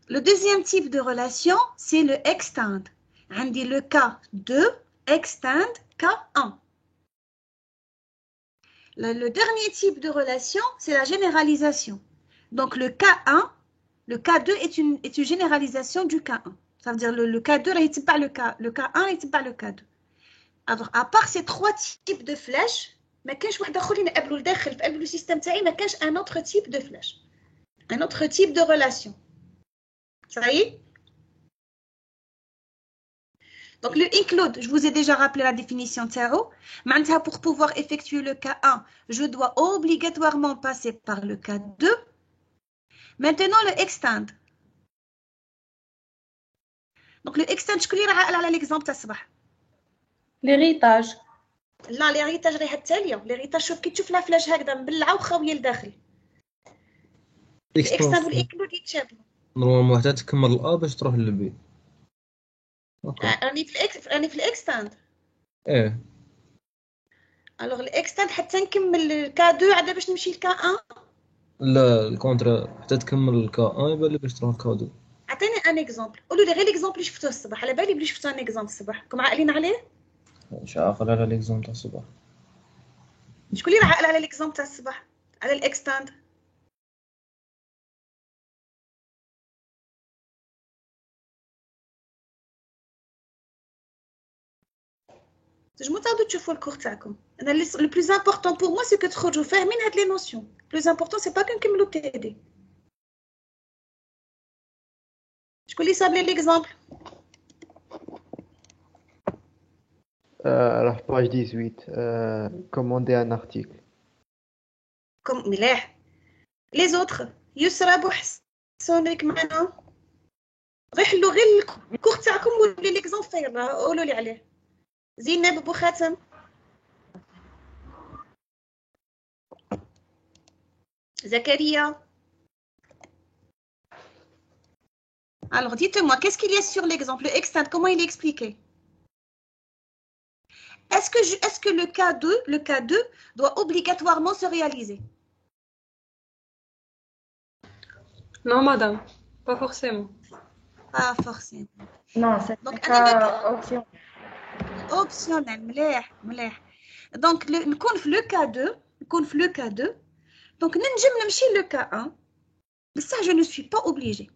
Le deuxième type de relation, c'est le extend. عندي le K2 extend K1. Le dernier type de relation, c'est la généralisation. Donc le K1, le K2 est une généralisation du K1. Ça veut dire le K2 n'est pas le K1 n'est pas le K2. Alors à part ces trois types de flèches, ما كانش واحد اخر نقابلوا لداخل في قلب السيستم تاعي ما كانش un autre type de flèche. Un autre type de relation. Ça y est? Donc le include, je vous ai déjà rappelé la définition TAO. Maintenant, pour pouvoir effectuer le K1, je dois obligatoirement passer par le K2. Maintenant, le extend. Donc le extend, je vais l'exemple de ce L'héritage. لا l'héritage راهي التالية. L'héritage شوف كي تشوف لا فلاش هكذا مبلعة وخاوية لداخل. الاكستند والانكلود يتشابهوا. نورمالمون حتى تكمل الأ باش تروح للبي. راني في الاكستند. ايه. الوغ الاكستند حتى نكمل الكا 2 عاد باش نمشي لكا 1. لا الكونترا حتى تكمل الكا 1 يبان لي باش تروح لكا 2. عطيني ان اكزومبل. قولوا لي غير الاكزومبل اللي شفتوه الصباح. على بالي بلي شفتو ان اكزومبل الصباح. راكم عاقلين عليه؟ مش عاقل على ليكزومبل تاع الصباح. شكون اللي عاقل على الاكزومبل تاع الصباح؟ على الاكستند. تنجموا تعاودوا تشوفوا الكور تاعكم. انا لو بلوز امبورطون بور موا سي كو تخرجوا فاهمين هاد لي نوسيون. بلوز امبورطون سي با كو نكملوا تي دي. شكون اللي صاب لي ليكزومبل؟ Alors, page 18, commander un article. كم ملاح. لي زوتر يسرى بوحسونك معنا. غير حلوا غير الكور تاعكم ولي ليكزومبل فاير قولوا لي عليه. زينب بو خاتم. Zakaria. Alors, dites-moi, qu'est-ce qu'il y a sur l'exemple? Le extend, comment il est expliqué? Est-ce que le K2 doit obligatoirement se réaliser? Non, madame, pas forcément. Pas forcément. Non, c'est Donc, pas option. optionnel. مليح. Donc, نكون في le K2. Donc, ننجم نمشي le K1. Mais ça, je ne suis pas obligée.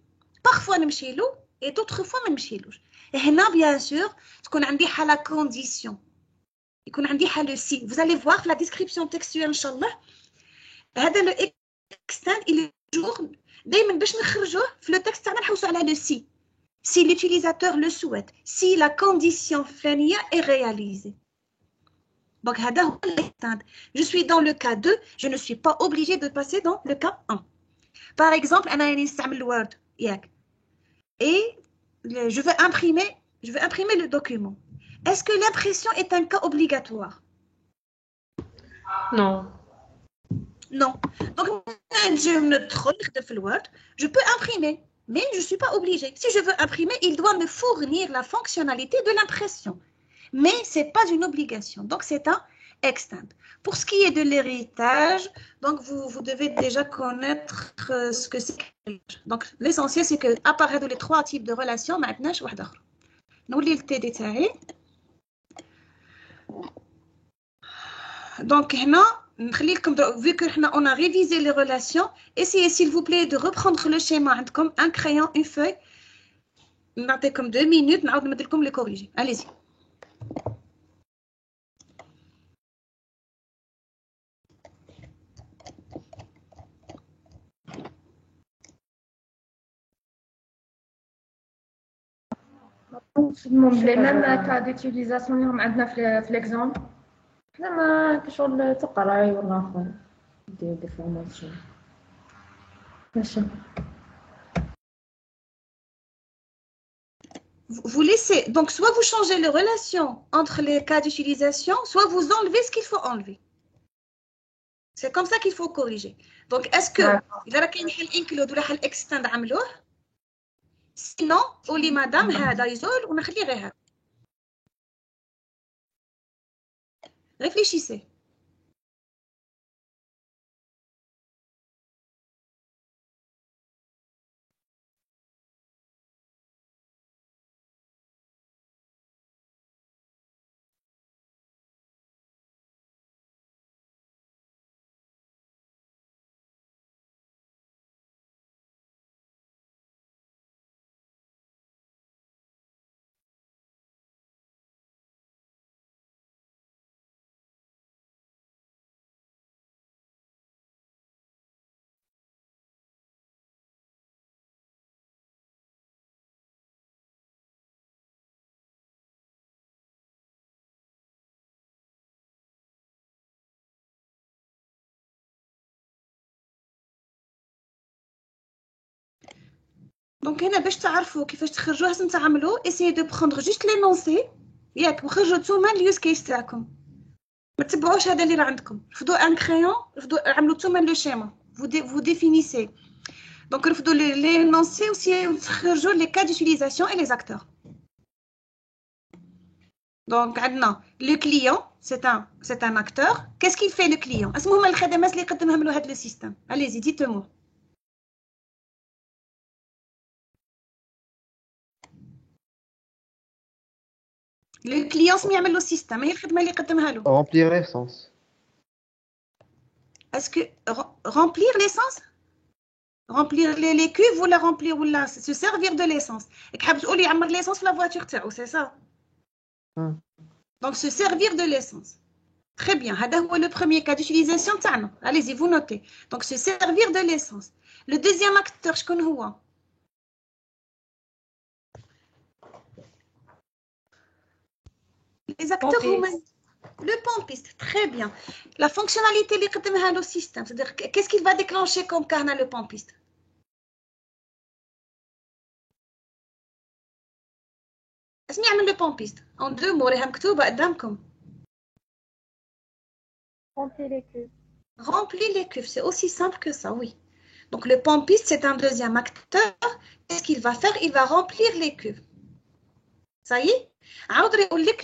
Parfois, نمشي له et d'autres fois, ما نمشيلوش. هنا, bien sûr, تكون عندي حالة condition. يكون عندي حالة si. Vous allez voir la description textuelle, Inch'Allah. هذا le extend, il est toujours دايما باش نخرجوه في le texte تاعنا نحوسوا على le si. Si l'utilisateur le souhaite, si la condition فلانية est réalisée. Donc, هذا هو l'extend. Je suis dans le cas 2, je ne suis pas obligée de passer dans le cas 1. Par exemple, أنا نستعمل الوورد ياك. Et je veux imprimer le document. Est-ce que l'impression est un cas obligatoire? Non. Non. Donc, je me trône de Word, je peux imprimer, mais je ne suis pas obligée. Si je veux imprimer, il doit me fournir la fonctionnalité de l'impression. Mais ce n'est pas une obligation. Donc, c'est un extend. Pour ce qui est de l'héritage, donc vous devez déjà connaître ce que c'est. Donc, l'essentiel, c'est que à part les trois types de relations, maintenant, je vais nous lire le détail. Donc, vu qu'on a révisé les relations, essayez s'il vous plaît de reprendre le schéma comme un crayon, une feuille. Comme 2 minutes, nous les corriger. Allez-y. Les mêmes cas d'utilisation اللي هم عندنا في l'exemple. ما كشغل تقراي ولا آخر دي فورماسيون. ماشي. Vous laissez, donc soit vous changez les relations entre les cas d'utilisation, soit vous enlevez ce qu'il faut enlever. C'est comme ça qu'il faut corriger. Donc, est-ce que il y a كاين حل include ولا حل extend عملوه؟ Sinon, قولي مدام هذا يزول ونخلي غير هذا. Réfléchissez. دونك هنا باش تعرفوا كيفاش تخرجوا لازم تعملوا اسيي دو بروندر جوست لينونسي ياك وخرجوا نتوما اليوز كيس تاعكم ما تتبعوش هذا اللي راه عندكم رفدوا ان كريون رفدوا عملوا نتوما لو شيما vous définissez donc رفدوا لينونسي وسي تخرجوا لي كا d'utilisation et les acteurs donc عندنا le client c'est un acteur qu'est-ce qu'il fait le client اسمو هما الخدمات اللي يقدمهم له هذا لو سيستم allez-y dites-moi. Le client سمي يعمل له السيستم هي الخدمه اللي يقدمها له. Remplir l'essence. Est-ce que remplir l'essence? Remplir les cuves ou la remplir ou la se servir de l'essence. Et حاب تقولي يعمر l'essence في la voiture تاعو c'est ça. Donc se servir de l'essence. Très bien. هذا هو le premier cas d'utilisation تاعنا. Allez-y vous notez. Donc se servir de l'essence. Le deuxième acteur شكون هو؟ Les acteurs humains. Le pompiste, très bien. La fonctionnalité اللي قدمها له système, c'est-à-dire qu'est-ce qu'il va déclencher comme carnet le pompiste? اسمي يعمل le pompiste. En deux mots, راها مكتوبة قدامكم. Remplir les cuves. Remplir les cuves, c'est aussi simple que ça, oui. Donc le pompiste, c'est un deuxième acteur. Qu'est-ce qu'il va faire? Il va remplir les cuves. Ça y est?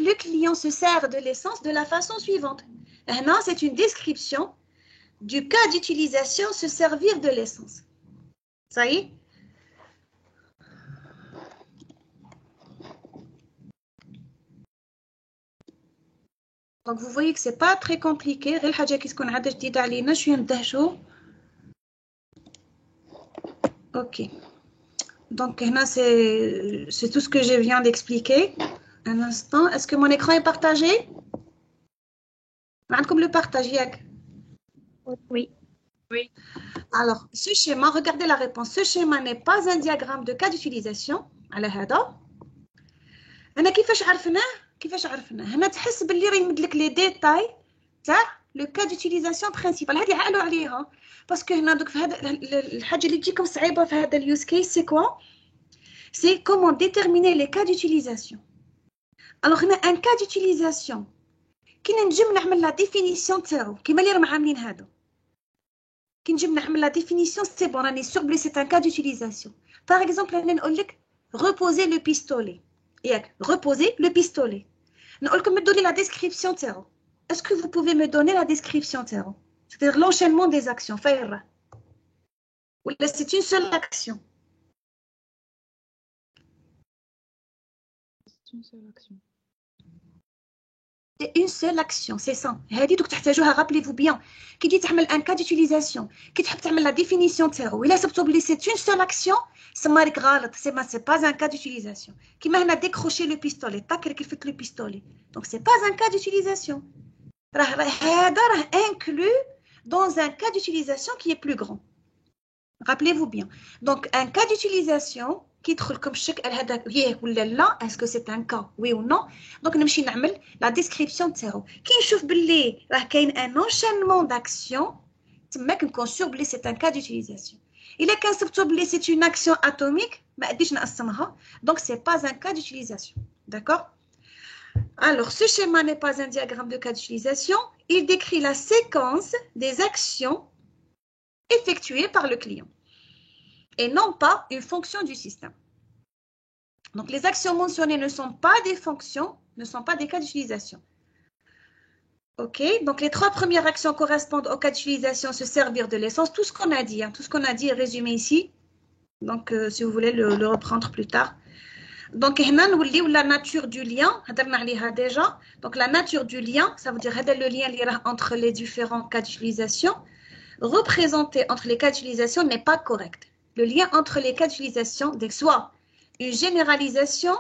Le client se sert de l'essence de la façon suivante. Maintenant, c'est une description du cas d'utilisation se servir de l'essence. Ça y est? Donc, vous voyez que ce n'est pas très compliqué. Ok. Donc, c'est tout ce que je viens d'expliquer. Un instant. Est-ce que mon écran est partagé? Comme le partage, Yak? Oui. Oui. Alors, ce schéma, regardez la réponse. Ce schéma n'est pas un diagramme de cas d'utilisation. على هذا. أنا كيفاش عرفناه؟ هنا تحس باللي راه يمد لك لي ديتاي تاع لو كا ديوتيليزاسيون برينسيبال. هذه عقلوا عليها باسكو هنا دوك في هذا الحاجه اللي تجيكم صعيبه في هذا اليوز كيس سي كوا؟ سي كومون ديتيرميني لي كا ديوتيليزاسيون. الوغ هنا ان كا ديوتيليزاسيون كي نجم نعمل لا ديفينيسيون تاعو كيما اللي راهم عاملين هادو. كي نجم نعمل لا ديفينيسيون سي بون راني سور بلي سي ان كا ديوتيليزاسيون. باغ اكزومبل انا نقول لك reposer le pistolet. ياك reposer le pistolet. نقول لكم مدوا لي لا ديسكريبسيون تاعو. Est-ce que vous pouvez me donner la description تاعو؟ C'est-à-dire l'enchaînement des actions. فاير ولا c'est une seule action? C'est une seule action. C'est une seule action, c'est ça. هذه دوك تحتاجوها. rappelez-vous bien. كي تجي تعمل ان كا ديوتيليزاسيون كي تحب تعمل لا ديفينيسيون تاعو الا سبتو بلي c'est une seule action سما راك غلط. c'est pas un cas d'utilisation. كيما هنا décrocher le pistolet تاك راك فت le pistolet. Donc c'est pas un cas d'utilisation. هذا راه inclus dans un cas d'utilisation qui est plus grand. Rappelez-vous bien. Donc un cas d'utilisation كي يدخلكم الشك هذاك ياك ولا لا اسكو سي ان كا وي او نو دونك نمشي نعمل لا ديسكريبسيون تاعو كي نشوف باللي راه كاين ان انشينمون داكسيون تماك نكون سور بلي سي ان كا ديوتيليزاسيون الا كان سبتو بلي سي اون اكسيون اتوميك ما اديش نقسمها دونك سي با ان كا ديوتيليزاسيون داكور. Alors, ce schéma n'est pas un diagramme de cas d'utilisation. Il décrit la séquence des actions effectuées par le client et non pas une fonction du système. Donc, les actions mentionnées ne sont pas des fonctions, ne sont pas des cas d'utilisation. OK, donc les trois premières actions correspondent au cas d'utilisation, se servir de l'essence, tout ce qu'on a dit, hein, tout ce qu'on a dit est résumé ici. Donc, si vous voulez le reprendre plus tard. Donc, la nature du lien, déjà. Donc, la nature du lien, ça veut dire le lien entre les différents cas d'utilisation, représenté entre les cas d'utilisation n'est pas correct. Le lien entre les cas d'utilisation, soit une généralisation,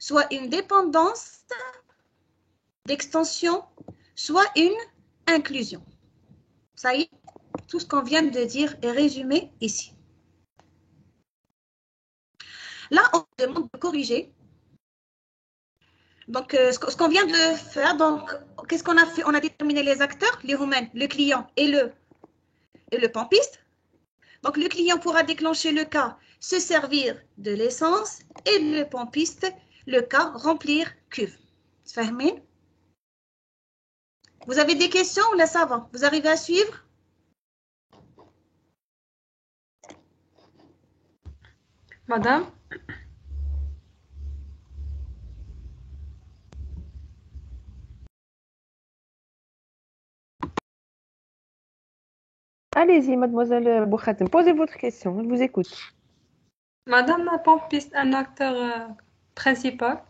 soit une dépendance d'extension, soit une inclusion. Ça y est, tout ce qu'on vient de dire est résumé ici. Là, on demande de corriger. Donc, ce qu'on vient de faire, donc, qu'est-ce qu'on a fait? On a déterminé les acteurs, les humains, le client et le pompiste. Donc, le client pourra déclencher le cas se servir de l'essence et le pompiste, le cas remplir cuve. Vous avez des questions ou là ça va? Vous arrivez à suivre? Madame? Allez-y, mademoiselle Bouhatem, posez votre question, je vous écoute. Madame la pompiste, un acteur principal?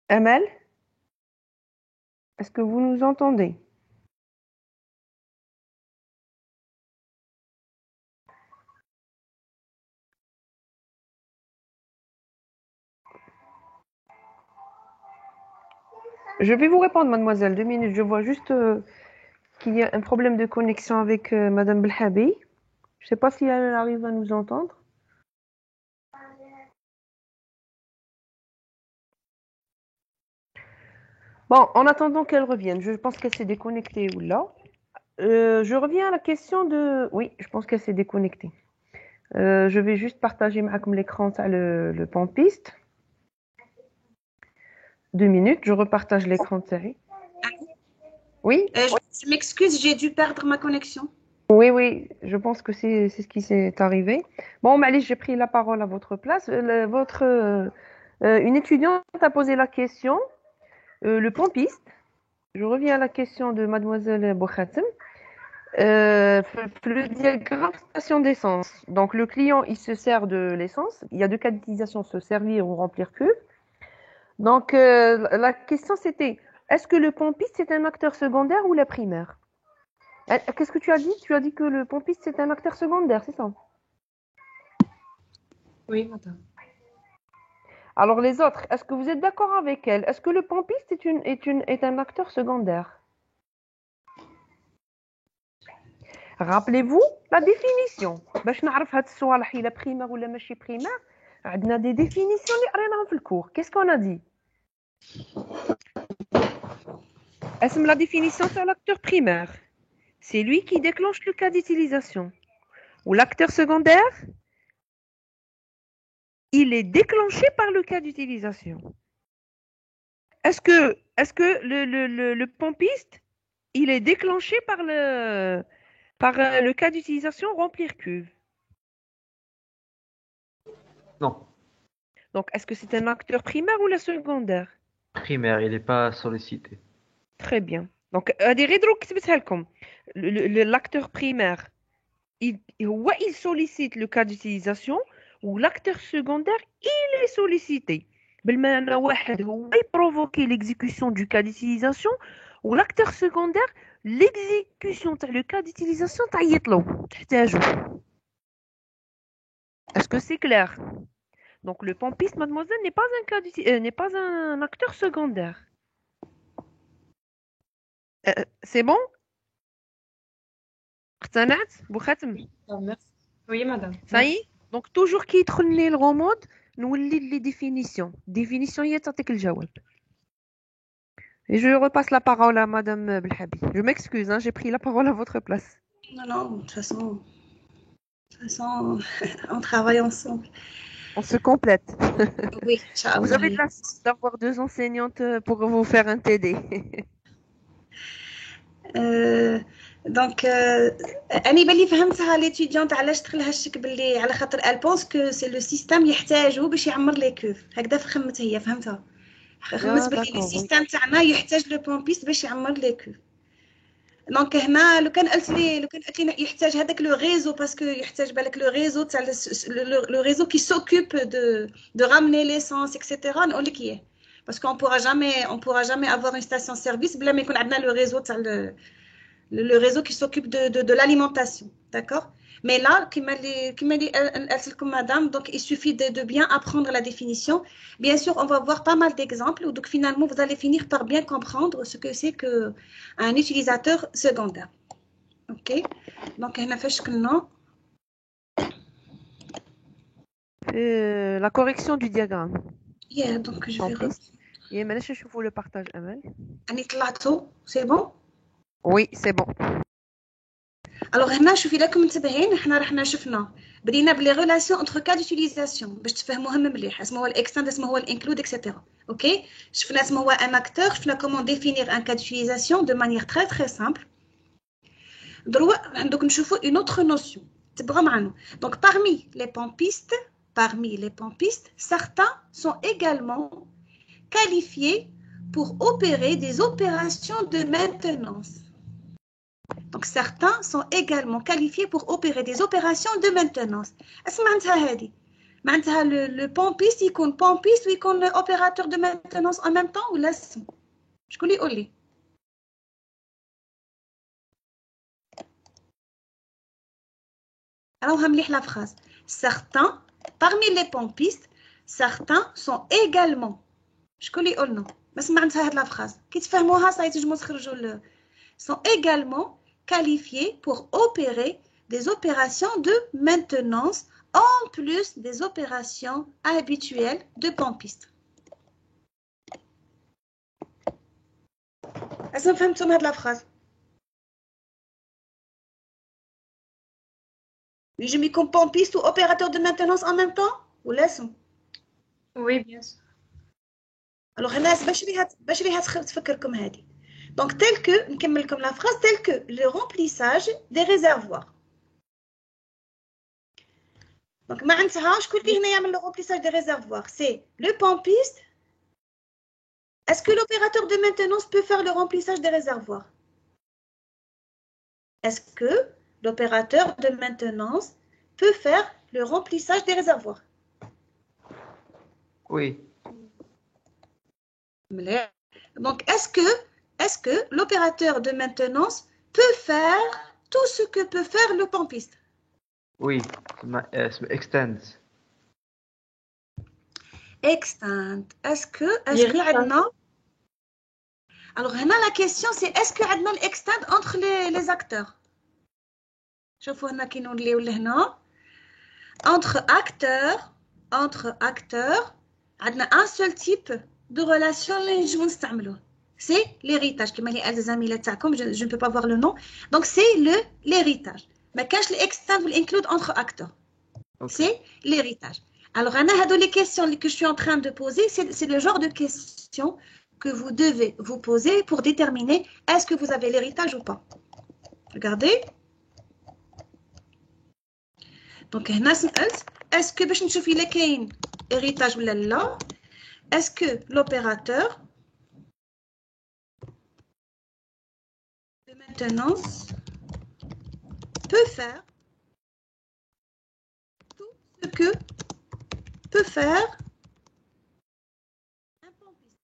Amel, est-ce que vous nous entendez? Je vais vous répondre, mademoiselle, 2 minutes. Je vois juste qu'il y a un problème de connexion avec madame Belhabi. Je ne sais pas si elle arrive à nous entendre. Bon, en attendant qu'elle revienne, je pense qu'elle s'est déconnectée ou là. Je reviens à la question de... Oui, je pense qu'elle s'est déconnectée. Je vais juste partager comme l'écran le pompiste. 2 minutes, je repartage l'écran de série. Oui? Je m'excuse, j'ai dû perdre ma connexion. Oui, je pense que c'est ce qui s'est arrivé. Bon, Malice, j'ai pris la parole à votre place. Une étudiante a posé la question. Le pompiste, je reviens à la question de mademoiselle Bouhatem. Le diagramme station d'essence. Donc, le client, il se sert de l'essence. Il y a 2 cas d'utilisation, se servir ou remplir cuve. Donc, la question, c'était, est-ce que le pompiste, c'est un acteur secondaire ou la primaire? Qu'est-ce que tu as dit? Tu as dit que le pompiste, c'est un acteur secondaire, c'est ça? Oui, madame. Alors, les autres, est-ce que vous êtes d'accord avec elle? Est-ce que le pompiste est un acteur secondaire? Rappelez-vous la définition. باش نعرف هاد الصوالح إلا primaire ولا ماشي primaire. عندنا des définitions اللي قريناهم في الكور. Qu'est-ce qu'on a dit? اسم la définition de l'acteur primaire. C'est lui qui déclenche le cas d'utilisation. Ou l'acteur secondaire, il est déclenché par le cas d'utilisation. Est-ce que le pompiste, il est déclenché par le cas d'utilisation remplir cuve? Non, Donc, est-ce que c'est un acteur primaire ou le secondaire? primaire, il n'est pas sollicité. Très bien. Donc, l'acteur primaire, il sollicite le cas d'utilisation ou l'acteur secondaire, il est sollicité. بالمعنى واحد هو provoquer l'exécution du cas d'utilisation ou l'acteur secondaire, l'exécution تاع le cas d'utilisation تعيط له تحتاجه. Est-ce que c'est clair? Donc, le pompiste, mademoiselle, n'est pas un acteur secondaire. سي بون اقتنعت بوخاتم Merci. Oui, madame. صاي دونك توجور كي يدخلني الغموض نولي لي ديفينيسيون هي تعطيك الجواب. Et je repasse la parole à Madame Belhabi. Je m'excuse, hein, j'ai pris la parole à votre place. Non, non, de toute façon, on travaille ensemble. On se complète. Oui, Vous avez de la chance d'avoir 2 enseignantes pour vous faire un TD. دونك أنا بالي فهمتها l'étudiante علاش دخلها الشك باللي على خاطر elle pense que c'est le système يحتاجه باش يعمر لي كوف هكذا فهمت هي فهمتها خمس باللي السيستم تاعنا يحتاج لو بومبيست باش يعمر لي كوف دونك هنا لو كان قلت لي يحتاج هذاك لو ريزو باسكو يحتاج بالك لو ريزو تاع لو ريزو كي سوكوب دو رامني ليسونس اكسيتيرا نقول لك اياه باسكو on pourra jamais avoir une station service بلا ما يكون عندنا لو ريزو تاع le réseau qui s'occupe de l'alimentation, d'accord? Mais là, qui m'a dit madame, donc il suffit de bien apprendre la définition. Bien sûr, on va voir pas mal d'exemples, donc finalement, vous allez finir par bien comprendre ce que c'est qu'un utilisateur secondaire. Ok? Donc, on a fait ce que non. La correction du diagramme. Yeah, donc je vais معليش نشوفوا le partage Amal. C'est bon? Oui, c'est bon. Alors هنا شوفي لكم منتبهين احنا رحنا شفنا بدينا بلي ريلاسيون انتر كا ديوتيليزاسيون باش تفهموهم مليح اسمه هو الاكستند اسمه هو الانكلود اكسيتيرا اوكي شفنا اسمه هو ان اكتور شفنا كومون ديفينير ان كا ديوتيليزاسيون دو مانيير تري سامبل دروا عندك نشوفوا اون اوتر نوسيون تبغوا معنا دونك parmi les pompistes certains sont également qualifiés pour opérer des opérations de maintenance. Donc certains sont également qualifiés pour opérer des opérations de maintenance. Est-ce que le pompiste يكون pompiste ويكون opérateur de maintenance en même temps ou là شكون اللي يقول لي؟ راهو مليح la phrase. Certains parmi les pompistes certains sont également شكون اللي يقول لنا؟ ما سمعتها هاد la phrase. كي تفهموها صاي تنجموا تخرجوا sont également qualifiés pour opérer des opérations de maintenance en plus des opérations habituelles de pompiste. Est-ce que vous comprenez la phrase? Je mets comme pompiste ou opérateur de maintenance en même temps ou laissons? Oui, bien sûr. Alors, باش لي تفكركم هذه. Donc, tel que, نكمل comme la phrase, tel que le remplissage des réservoirs. Donc, معناتها شكون اللي هنا يعمل le remplissage des réservoirs? C'est le pompiste. Est-ce que l'opérateur de maintenance peut faire le remplissage des réservoirs? Est-ce que l'opérateur de maintenance peut faire le remplissage des réservoirs? Oui. Donc, est-ce que l'opérateur de maintenance peut faire tout ce que peut faire le pompiste? Oui, extend. Extend. Est-ce que عندنا Alors, la question c'est est-ce que عندنا l'extend entre les acteurs? شوفوا هنا كي نوليو لهنا entre acteurs عندنا un seul type de relation اللي نجمو نستعملوه. C'est l'héritage كما اللي قال الزميلة تاعكم je ne peux pas voir le nom. Donc c'est l'héritage. ما كانش l'extend ou l'include entre acteurs. Okay. C'est l'héritage. Alors أنا هادو les questions que je suis en train de poser c'est le genre de questions que vous devez vous poser pour déterminer est-ce que vous avez l'héritage ou pas. Regardez. Donc هنا سألت est-ce que باش نشوف إلا كاين héritage ولا لا est-ce que l'opérateur de maintenance peut faire tout ce que peut faire un pompiste.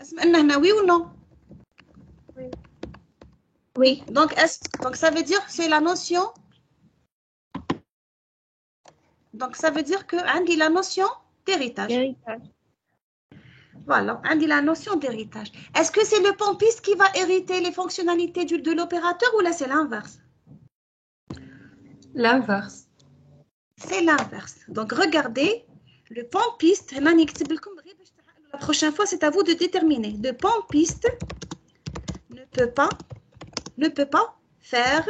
Est-ce que oui ou non? Oui. Oui. Donc ça veut dire c'est la notion. Donc ça veut dire que Andy la notion d'héritage. Voilà, on dit la notion d'héritage. Est-ce que c'est le pompiste qui va hériter les fonctionnalités de l'opérateur ou là c'est l'inverse? L'inverse. C'est l'inverse. Donc regardez, le pompiste, la prochaine fois c'est à vous de déterminer. Le pompiste ne peut pas faire.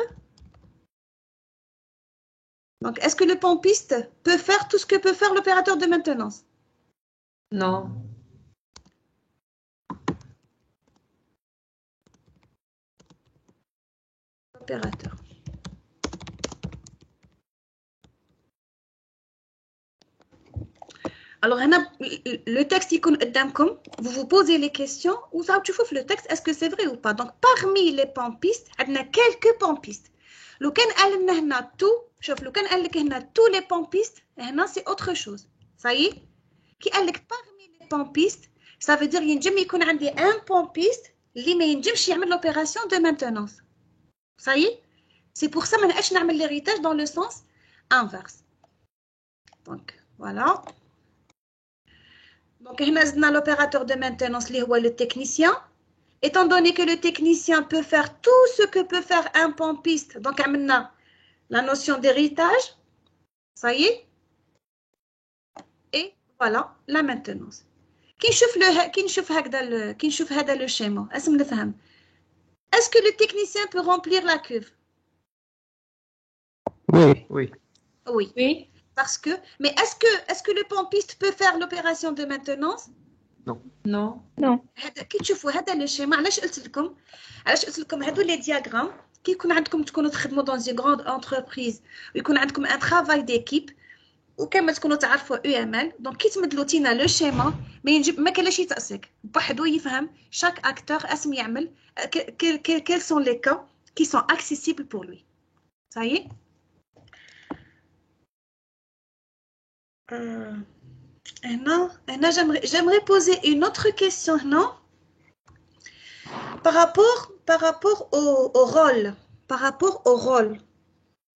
Donc est-ce que le pompiste peut faire tout ce que peut faire l'opérateur de maintenance? Non. Opérateur. Alors, le texte يكون قدامكم, vous vous posez les questions, ou ça tu le texte, est-ce que c'est vrai ou pas? Donc, parmi les pompistes, il y a quelques pompistes. لو كان قال لنا هنا tout, شوف لو كان قال لك هنا tous les pompistes, هنا c'est autre chose. Ça y est? كي قال لك parmi les pompistes, ça veut dire ينجم يكون عندي un pompiste اللي ما ينجمش يعمل l'opération de maintenance. Ça y est? C'est pour ça que je vais faire l'héritage dans le sens inverse. Donc, voilà. Donc, on a l'opérateur de maintenance, qui est le technicien. Étant donné que le technicien peut faire tout ce que peut faire un pompiste, donc on a la notion d'héritage. Ça y est. Et voilà, la maintenance. Qui نشوف هذا le schéma? Est-ce que le technicien peut remplir la cuve? Oui, oui. Oui. Oui. Parce que, mais est-ce que le pompiste peut faire l'opération de maintenance? Non. كي تشوفوا هذا le schéma, علاش قلت لكم هادو les diagrammes كي يكون عندكم تكونوا تخدموا dans une grande entreprise ويكون عندكم un travail d'équipe وكما تكونوا تعرفوا UML, donc كي تمدلوا تينا le schéma ما كاينش يتأسك بوحدو يفهم chaque acteur اسم يعمل quels sont les cas qui sont accessibles pour lui. Ça y est. J'aimerais poser une autre question, non? Par rapport au rôle. Par rapport au rôle.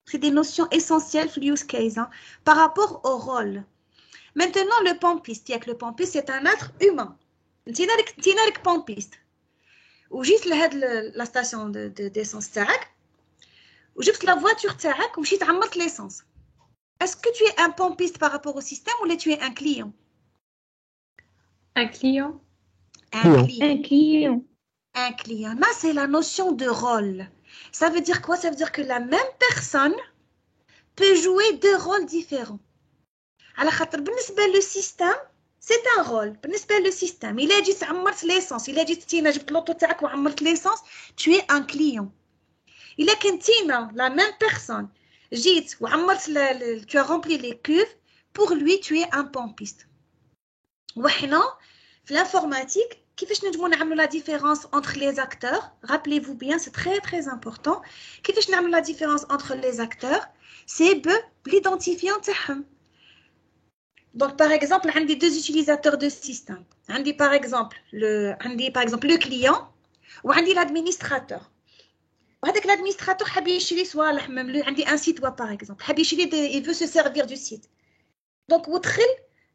C'est des notions essentielles for use case. Hein? Par rapport au rôle. Maintenant, le pompiste. Le pompiste, c'est un être humain. Tu es pompiste. Ou juste la station d'essence تاعك. Ou juste la voiture تاعك ومشيت عمرت l'essence. Est-ce que tu es un pompiste par rapport au système ou tu es un client? Un client. Un client. Un client. Là, c'est la notion de rôle. Ça veut dire quoi? Ça veut dire que la même personne peut jouer deux rôles différents. على خاطر بالنسبة le système, c'est un rôle. بالنسبة le système, il a dit عمرت l'essence, il a dit تينا جبت l'auto تاعك وعمرت l'essence, tu es un client. Il a كنتينا la même personne. جيت وعمرت tu as rempli les cuves, pour lui tu es un pompiste. وحنا في l'informatique كيفاش نجمو نعملوا la différence entre les acteurs? Rappelez-vous bien, c'est très très important. كيفاش نعملوا la différence entre les acteurs? C'est l'identifiant تاعهم. Donc par exemple, عندي deux utilisateurs de système. عندي par exemple le client وعندي l'administrateur. وهذاك l'administrateur حاب يشري صوالح même عندي un site web par exemple. حاب يشري il veut se servir du site. Donc ودخل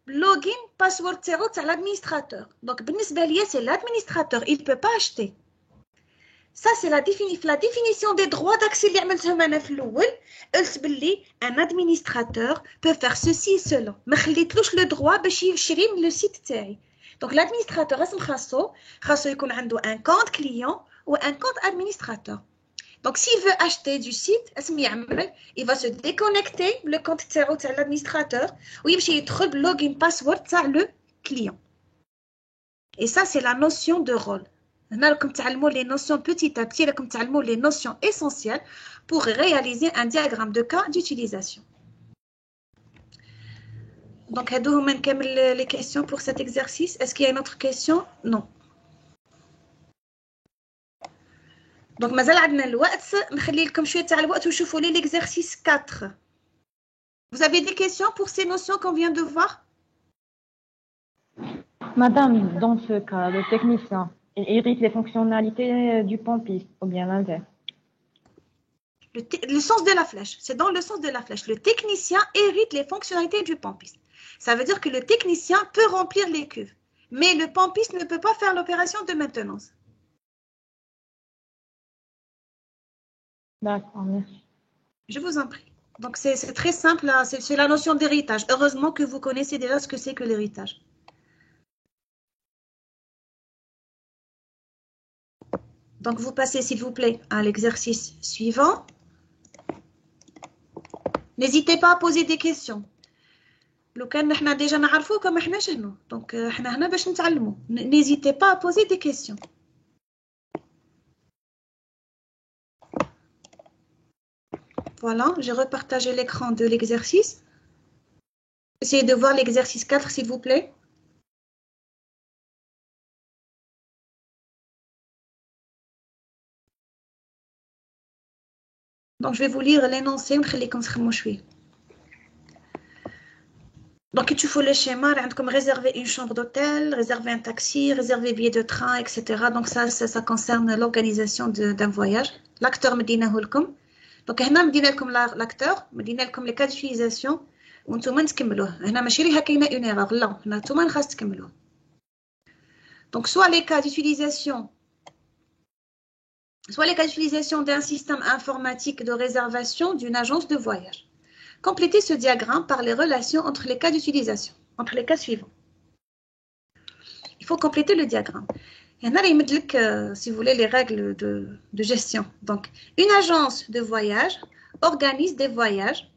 login password تاعو تاع l'administrateur. Donc بالنسبة ليا c'est l'administrateur, il peut pas acheter. Ça c'est la définition des droits d'accès اللي عملتهم انا في الاول. قلت باللي un administrateur peut faire ceci et cela. ما خليتلوش le droit باش يشري من le site تاعي. Donc l'administrateur اسم خاصو يكون عنده un compte client ou un compte administrateur. Donc s'il veut acheter du site, il va se déconnecter le compte de l'administrateur ou il va يدخل login password تاع le client. Et ça c'est la notion de rôle. هنا راكم تعلموا les notions petit à petit, راكم تعلموا les notions essentielles pour réaliser un diagramme de cas d'utilisation. Donc هادو هما نكمل les questions pour cet exercice. Est-ce qu'il y a une autre question? Non. Donc مازال عندنا الوقت نخلي لكم شويه تاع الوقت وشوفوا لي l'exercice 4. Vous avez des questions pour ces notions qu'on vient de voir? Madame, dans ce cas, le technicien, il hérite les fonctionnalités du pompiste, ou bien l'inverse. Le sens de la flèche, c'est dans le sens de la flèche. Le technicien hérite les fonctionnalités du pompiste. Ça veut dire que le technicien peut remplir les cuves. Mais le pompiste ne peut pas faire l'opération de maintenance. D'accord, merci. Je vous en prie. Donc, c'est très simple, là. C'est la notion d'héritage. Heureusement que vous connaissez déjà ce que c'est que l'héritage. Donc, vous passez, s'il vous plaît, à l'exercice suivant. N'hésitez pas à poser des questions. لو كان نحنا déjà نعرفوكم ما احناش هنا. Donc, احنا هنا باش نتعلموا. N'hésitez pas à poser des questions. Voilà, j'ai repartagé l'écran de l'exercice. Essayez de voir l'exercice 4, s'il vous plaît. Donc, je vais vous lire l'énoncé. Donc, il faut le schéma. Comme réserver une chambre d'hôtel, réserver un taxi, réserver billet de train, etc. Donc, ça concerne l'organisation d'un voyage. L'acteur me dit donc, هنا مدينا لكم l'acteur, مدينا لكم les cas d'utilisation وانتم تكملوه. هنا ماشي ليها كاينه une erreur. لا، هنا نتوما خاص تكملوه. Donc, soit les cas d'utilisation d'un système informatique de réservation d'une agence de voyage. Complétez ce diagramme par les relations entre les cas d'utilisation, entre les cas suivants. Il faut compléter le diagramme. Il y en a si vous voulez, les règles de gestion. Donc, une agence de voyage organise des voyages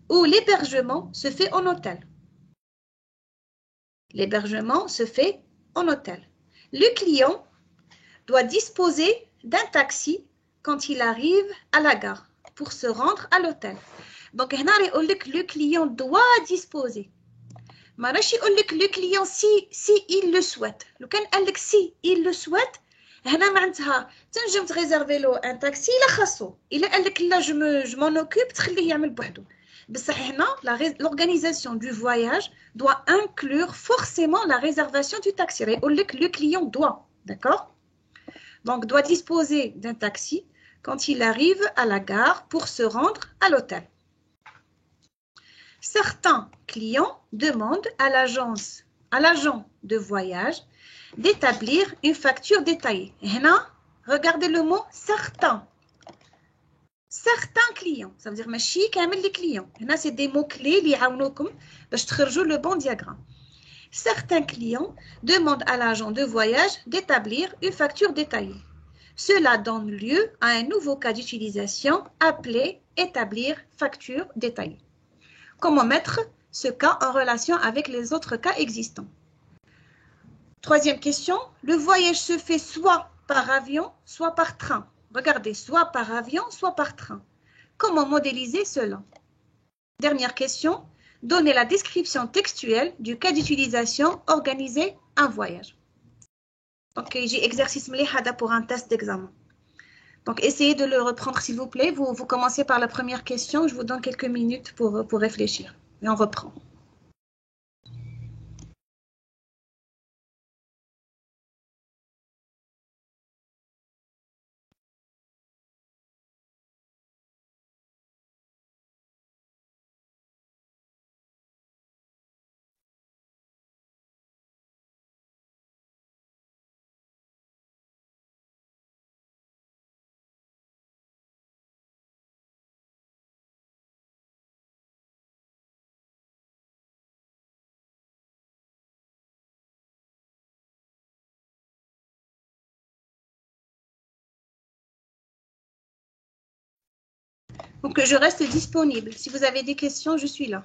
où l'hébergement se fait en hôtel. L'hébergement se fait en hôtel. Le client doit disposer d'un taxi quand il arrive à la gare pour se rendre à l'hôtel. Donc, le client doit disposer. ما راش يقول لك le client si il le souhaite. لو كان قال لك si il le souhaite هنا معناتها تنجم تريزيرفي له ان تاكسي لا خاصو. الا قال لك لا je m'en occupe تخليه يعمل بوحدو. بصح هنا l'organisation du voyage doit inclure forcément la réservation du taxi. يقول لك le client doit, d'accord? Donc doit disposer d'un taxi quand il arrive à la gare pour se rendre à l'hôtel. Certains clients demandent à l'agent de voyage d'établir une facture détaillée. Hna, regardez le mot certains. Certains clients, ça veut dire ماشي كامل les clients. Hna, c'est des mots-clés اللي يعاونوكم باش تخرجوا le bon diagramme. Certains clients demandent à l'agent de voyage d'établir une facture détaillée. Cela donne lieu à un nouveau cas d'utilisation appelé établir facture détaillée. Comment mettre ce cas en relation avec les autres cas existants? Troisième question, le voyage se fait soit par avion, soit par train. Regardez, soit par avion, soit par train. Comment modéliser cela? Dernière question, donnez la description textuelle du cas d'utilisation organiser un voyage. Donc, j'ai exercice mlihada pour un test d'examen. Donc, essayez de le reprendre, s'il vous plaît. Vous commencez par la première question. Je vous donne quelques minutes pour réfléchir. Et on reprend. Donc, je reste disponible. Si vous avez des questions, je suis là.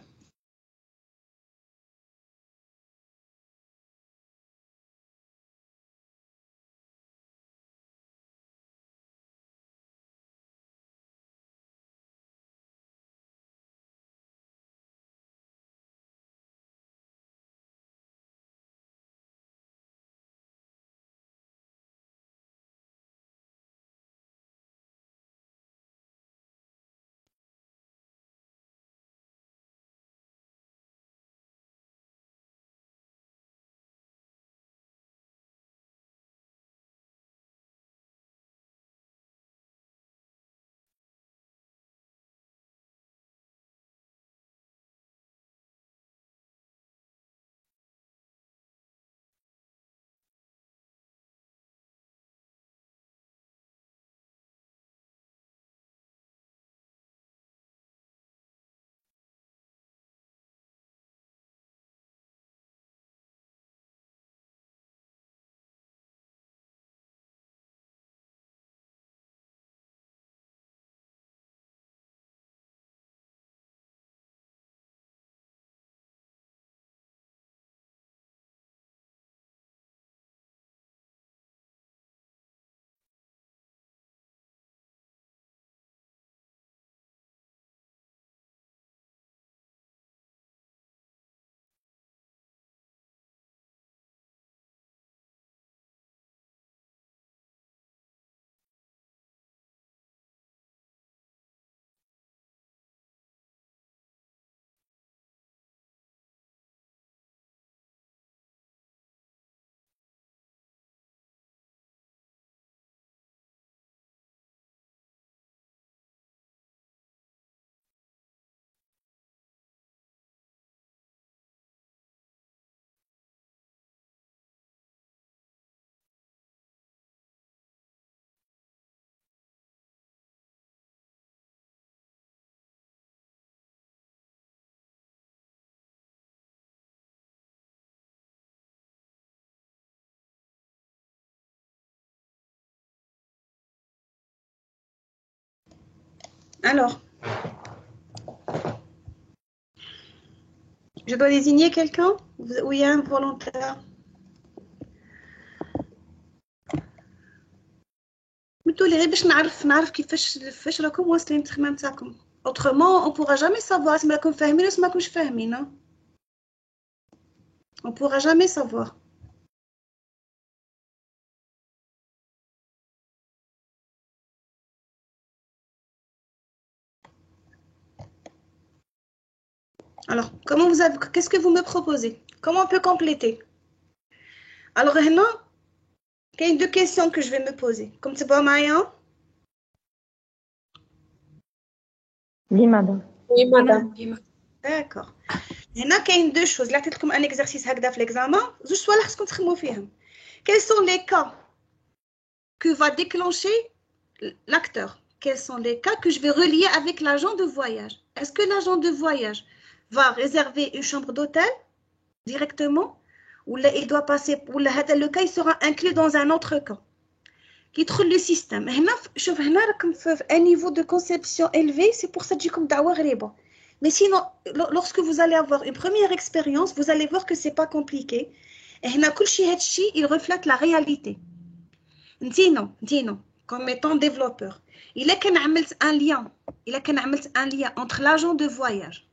Alors, je dois désigner quelqu'un ou il y a un volontaire? Plutôt les باش نعرف كيفاش راكم واصلين التخمام تاعكم. Autrement, on pourra jamais savoir si راكم فاهمين ولا ما راكمش فاهمين. On pourra jamais savoir. Alors, qu'est-ce que vous me proposez? Comment on peut compléter? Alors, maintenant, il y a deux questions que je vais me poser. Comme c'est pas moyen? Oui, madame. Oui, madame. D'accord. هنا كاين deux choses. Là, عطيتكم un exercice هكذا في l'examen. زوج صوالح خصكم تخمموا فيهم. Quels sont les cas que va déclencher l'acteur? Quels sont les cas que je vais relier avec l'agent de voyage? Est-ce que l'agent de voyage va réserver une chambre d'hôtel directement ou là, il doit passer, ou là, le cas il sera inclus dans un autre cas qui trouve le système. شوف هنا راكم في un niveau de conception élevé, c'est pour ça que تجيكم دعوة غريبة. Mais sinon, lorsque vous allez avoir une première expérience, vous allez voir que c'est pas compliqué. Et هنا كل شيء هادشي il reflète la réalité. Dino, comme étant développeur, il est qu'un un lien entre l'agent de voyage.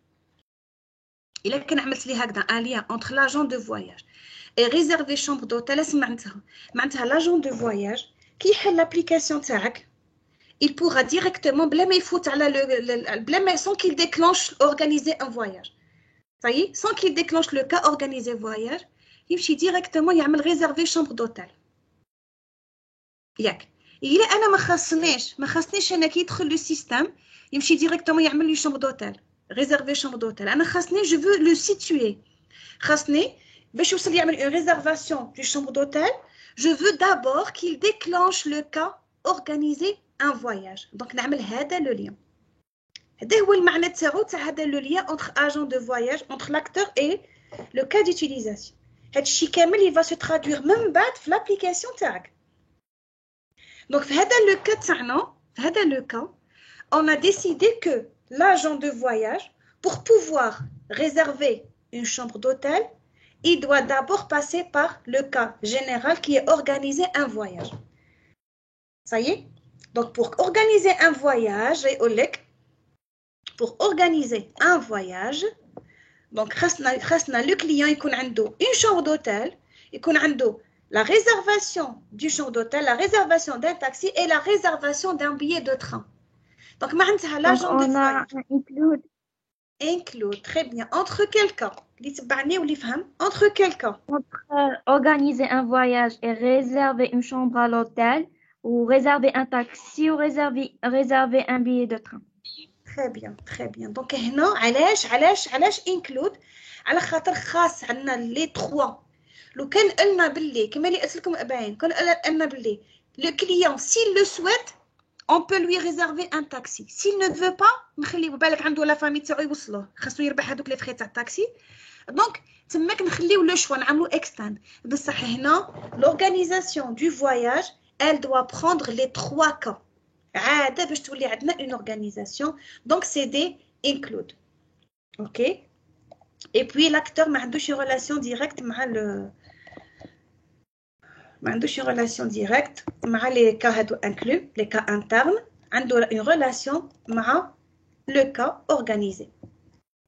Il est qu'un un lien entre l'agent de voyage et réserver chambre d'hôtel. L'agent de voyage qui fait l'application TAC, il pourra directement, sans qu'il déclenche organiser un voyage. Ça y est, sans qu'il déclenche le cas organiser voyage, il va directement réserver chambre d'hôtel. ياك إلا أنا ما خاصنيش أنا كي يدخل لو سيستم يمشي ديريكتومون يعمل لي شومبر دوتيل ريزيرفي شومبر دوتيل أنا خاصني جو فو لو سيتوي خاصني باش يوصل يعمل اون ريزيرفاسيون دو شومبر دوتيل جو فو دابور كيل ديكلونش لو كا اورغانيزي ان فواياج دونك نعمل هذا لو ليان هذا هو المعنى تاعو تاع هذا لو ليان انتر اجون دو فواياج انتر لاكتور اي لو كا ديوتيليزاسيون هذا الشيء كامل يفا سو ترادوير من بعد في لابليكاسيون تاعك. Donc, dans le cas, on a décidé que l'agent de voyage, pour pouvoir réserver une chambre d'hôtel, il doit d'abord passer par le cas général qui est organiser un voyage. Ça y est? Donc, pour organiser un voyage, donc, le client il a une chambre d'hôtel, il a la réservation du chambre d'hôtel, la réservation d'un taxi et la réservation d'un billet de train. Donc, l'agent de voyage. Include, très bien. Entre quel cas? Entre quel cas? Entre organiser un voyage et réserver une chambre à l'hôtel, ou réserver un taxi, ou réserver un billet de train. Très bien, très bien. Donc, هنا علاش include على خاطر خاص عندنا les trois. لو كان قلنا باللي كما اللي قلت لكم باين كان قلنا باللي le client s'il le souhaite on peut lui réserver un taxi. S'il ne veut pas نخليو بالك عنده لا فامي تاعو يوصلوه خاصو يربح هذوك لي فخي تاع التاكسي دونك تماك نخليو لو شوا نعملو اكستند بصح هنا l'organisation du voyage elle doit prendre les trois cas عاده باش تولي عندنا une organisation donc c'est des include. OK. Et puis l'acteur ما عندوش relation directe مع le ما عندوش une relation directe مع les cas هادو inclus les cas internes عنده une relation مع le cas organisé.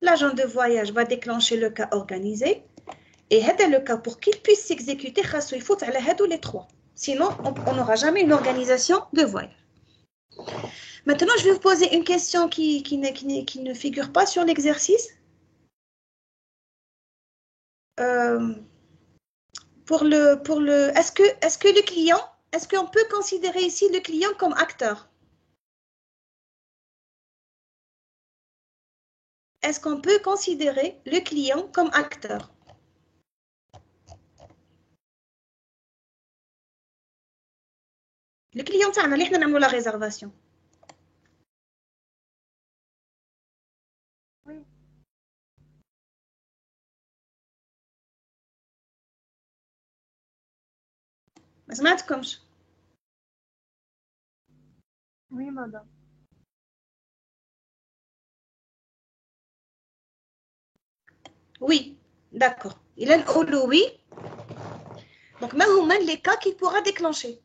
L'agent de voyage va déclencher le cas organisé et هذا le cas pour qu'il puisse s'exécuter خاصو يفوت على هادو les trois. Sinon on n'aura jamais une organisation de voyage. Maintenant je vais vous poser une question qui ne figure pas sur l'exercice. Pour le est-ce que le client, est-ce qu'on peut considérer ici le client comme acteur? Est-ce qu'on peut considérer le client comme acteur? Le client تاعنا اللي احنا نعملوا la réservation. ما سمعتكمش. Oui, madame. Oui, d'accord. Il a le oui. Donc, ما هما les cas qu'il pourra déclencher.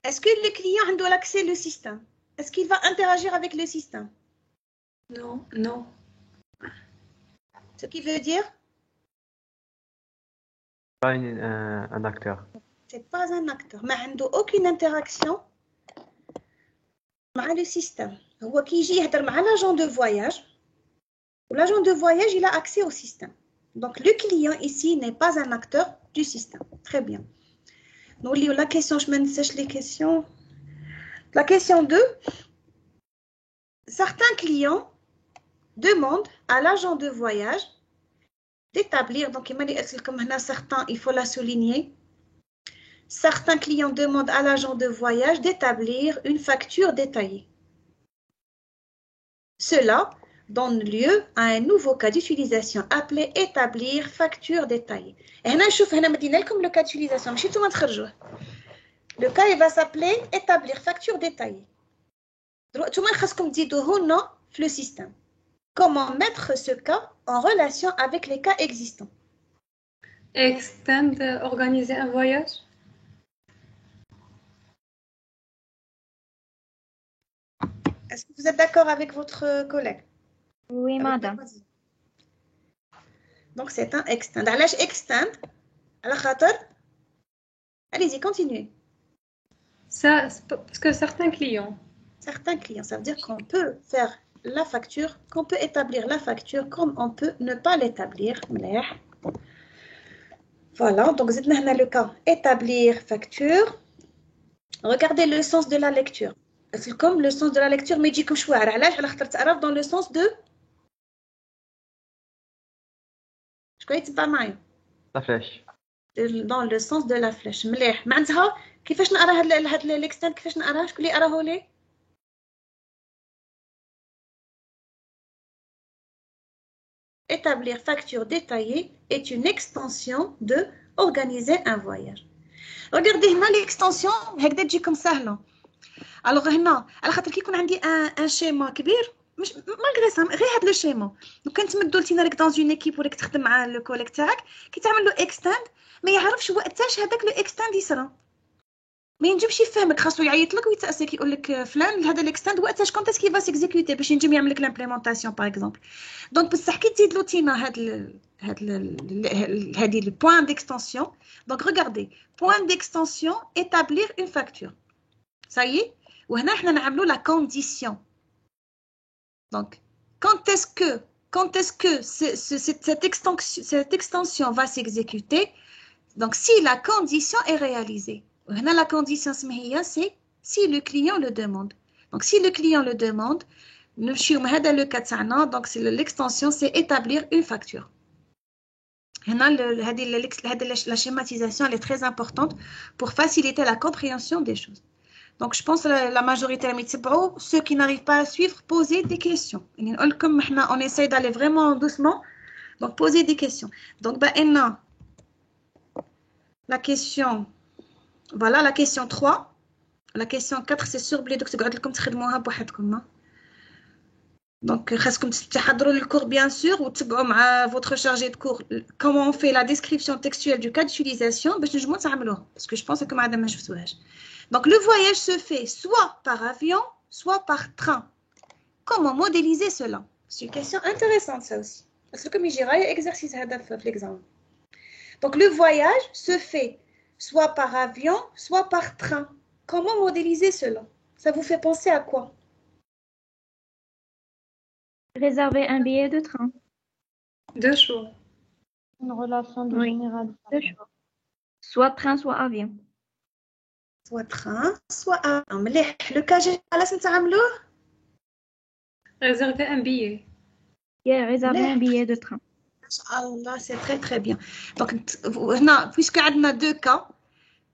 Est-ce que le client doit l'accès au système? Est-ce qu'il va interagir avec le système? Non, non. Ce qui veut dire, Pas un acteur. c'est pas un acteur. Mais il n'a aucune interaction avec le système. هو كيجي يهضر مع l'agent de voyage. L'agent de voyage, il a accès au système. Donc, le client ici n'est pas un acteur du système. Très bien. Nous lisons la question, je me sèche les questions. La question 2. Certains clients demandent à l'agent de voyage d'établir, donc il m'a dit comme certains, il faut la souligner. Certains clients demandent à l'agent de voyage d'établir une facture détaillée. Cela donne lieu à un nouveau cas d'utilisation appelé établir facture détaillée. Et هنا نشوف هنا مدينا لكم le cas d'utilisation ماشي نتوما تخرجوه. Le cas il va s'appeler établir facture détaillée. نتوما خاصكم تزيدوه لنا في le système. Comment mettre ce cas en relation avec les cas existants? Extend, organiser un voyage. Est-ce que vous êtes d'accord avec votre collègue? Oui, madame. Donc c'est un extend. علاش extend؟ على خاطر allez-y, continuez. Ça, c'est parce que certains clients. Certains clients, ça veut dire qu'on peut faire la facture, qu'on peut établir la facture comme on peut ne pas l'établir. Voilà, donc زدنا هنا le cas établir facture. Regardez le sens de la lecture. Comme le sens de la lecture ما يجيكمش واعر. علاش؟ على خاطر تعرف dans le sens de شكون يتبع معايا؟ La flèche. dans le sens de la flèche. مليح. معناتها كيفاش نقرا هاد الاكستند كيفاش نقراه؟ شكون اللي يقراه لي؟ Établir facture détaillée est une extension de organiser un voyage. Regardez هنا l'extension هكذا تجيكم سهله. Alors هنا على خاطر كي يكون عندي ان شيما كبير مش مالغري سا غير هذا لو شيما لو كان تمدوا لتينا راك دون اون ايكيب وراك تخدم مع لو كوليك تاعك كي تعمل له اكستاند ما يعرفش وقتاش هذاك لو اكستاند يصرى ما ينجمش يفهمك خاصو يعيط لك ويتاسك يقول لك فلان هذا الاكستاند وقتاش كونت اسكي فا سيكزيكوتي باش ينجم يعمل لك لامبليمونطاسيون باغ اكزومبل دونك بصح كي تزيد له تينا هذه البوين ديكستنسيون دونك ريغاردي بوين ديكستنسيون établir une facture ça y est وهنا احنا نعملوا la condition. Donc, quand est-ce que cette extension va s'exécuter? Donc, si la condition est réalisée. La condition, c'est si le client le demande. Donc, si le client le demande, le cas donc l'extension, c'est établir une facture. La schématisation elle est très importante pour faciliter la compréhension des choses. Donc, je pense que la majorité des ceux qui n'arrivent pas à suivre, poser des questions. Comme on essaie d'aller vraiment doucement, donc poser des questions. Donc, la question, voilà la question 3. La question 4, c'est surblé. Donc, خاصكم تحضروا le cours bien sûr وتتبعوا مع votre chargé de cours comment on fait la description textuelle du cas d'utilisation باش نجمو تعملوها parce que je pense que madame ما شفتوهاش. Donc le voyage se fait soit par avion soit par train. Comment modéliser cela? C'est une question intéressante ça aussi parce que comme il y a exercice هذا في l'examen. Donc le voyage se fait soit par avion soit par train. Comment modéliser cela? Ça vous fait penser à quoi? Réserver un billet de train. Deux choix. Une relation de Oui. généralisation. Deux choix. Soit train, soit avion. Soit train, soit avion. Le cas général, c'est ça, Réserver un billet. Yeah, réserver un billet de train. Allah, c'est très très bien. Donc, puisque on a deux cas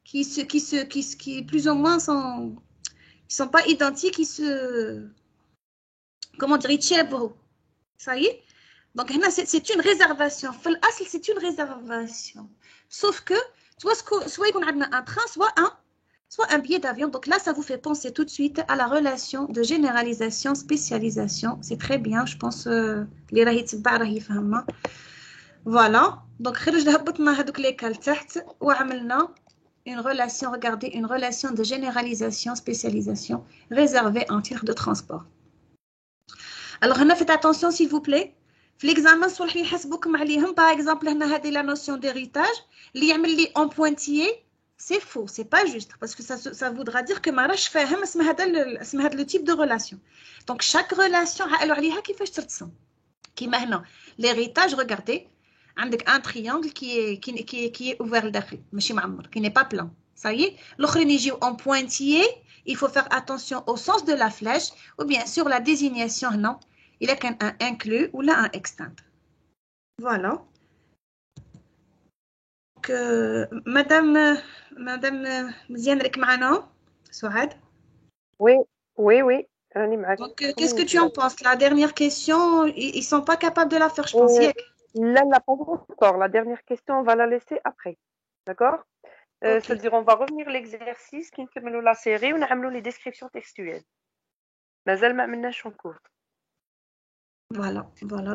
qui plus ou moins sont pas identiques, comment dire, ça y est. Donc, c'est une réservation. C'est une réservation. Sauf que, soit il y a un train, soit un soit un billet d'avion. Donc là, ça vous fait penser tout de suite à la relation de généralisation-spécialisation. C'est très bien, je pense. Les راهي يتبع راه يفهمها. Voilà. Donc خرجنا هبطنا هذوك les cas تحت وعملنا une relation, regardez, une relation de généralisation-spécialisation réservée en titre de transport. Alors, faites attention, s'il vous plaît. L'examen sur le يحسبوكم عليهم, par exemple, هنا هذه la notion d'héritage, اللي يعمل لي en pointillé, c'est faux, c'est pas juste, parce que ça voudra dire que ما راش فاهم اسم هذا le type de relation. Donc, chaque relation, عقلوا عليها كيفاش ترسم. كيما هنا, l'héritage, regardez, عندك un triangle qui est ouvert لداخل, ماشي معمر, qui n'est pas plein. Ça y est, l'auخرين يجيو en pointillé, il faut faire attention au sens de la flèche, ou bien sur la désignation, non. Il y a qu'un inclus ou là un extant. Voilà. Donc, Madame Mziane رك معنا سعاد. Oui. Donc, qu'est-ce que tu en penses? La dernière question, ils sont pas capables de la faire, je pense. Là, pas encore. La dernière question, on va la laisser après. D'accord? C'est-à-dire, on va revenir l'exercice qui نكملوا la série ونعملوا les descriptions textuelles. مازال ما عملناش en cours. Voilà.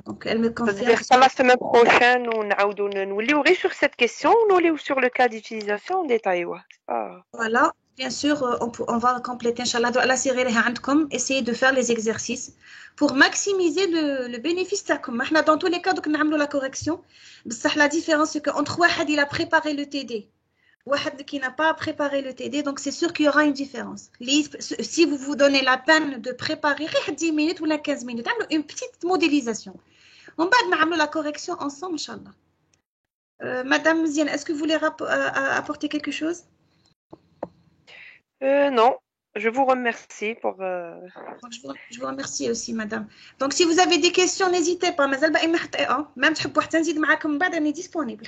Donc, elle me confirme. C'est-à-dire, la semaine prochaine, ونعاودوا نوليو غير sur cette question, ونوليو sur le cas d'utilisation en détail. Voilà. Bien sûr, on va compléter, Inch'Allah, la série là عندكم. Essayez de faire les exercices pour maximiser le bénéfice تاعكم. احنا dans tous les cas donc نعملوا la correction. بصح la différence c'est que entre واحد il a préparé le TD, واحد qui n'a pas préparé le TD, donc c'est sûr qu'il y aura une différence. Si vous vous donnez la peine de préparer 10 minutes ou 15 minutes, une petite modélisation. On va نعملوا la correction ensemble, Inch'Allah. Madame Ziane, est-ce que vous voulez apporter quelque chose? Non, je vous remercie pour... Je vous remercie aussi, madame. Donc, si vous avez des questions, n'hésitez pas. Même si vous on est disponible.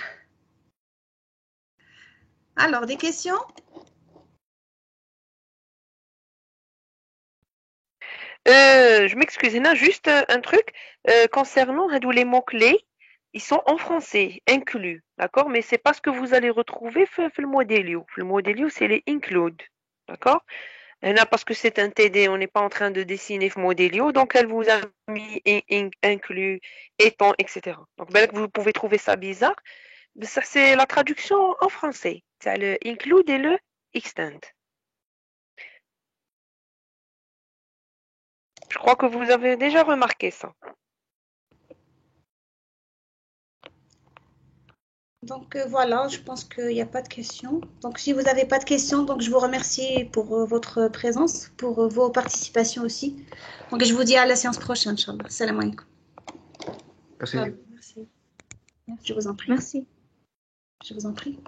Alors, des questions? Je m'excuse, il y a juste un truc concernant les mots-clés. Ils sont en français, inclus, d'accord? Mais c'est pas ce que vous allez retrouver dans le modélio. Le modélio, c'est les include, d'accord? Là, parce que c'est un TD, on n'est pas en train de dessiner Modélio, donc elle vous a mis inclus, étant, etc. Donc, vous pouvez trouver ça bizarre, mais ça, c'est la traduction en français. C'est le include et le extend. Je crois que vous avez déjà remarqué ça. Donc voilà, je pense qu'il n'y a pas de questions. Donc si vous n'avez pas de questions, donc je vous remercie pour votre présence, pour vos participations aussi. Donc je vous dis à la séance prochaine, Inch'Allah. Salam alaikum. Merci. Merci. Je vous en prie. Merci. Je vous en prie.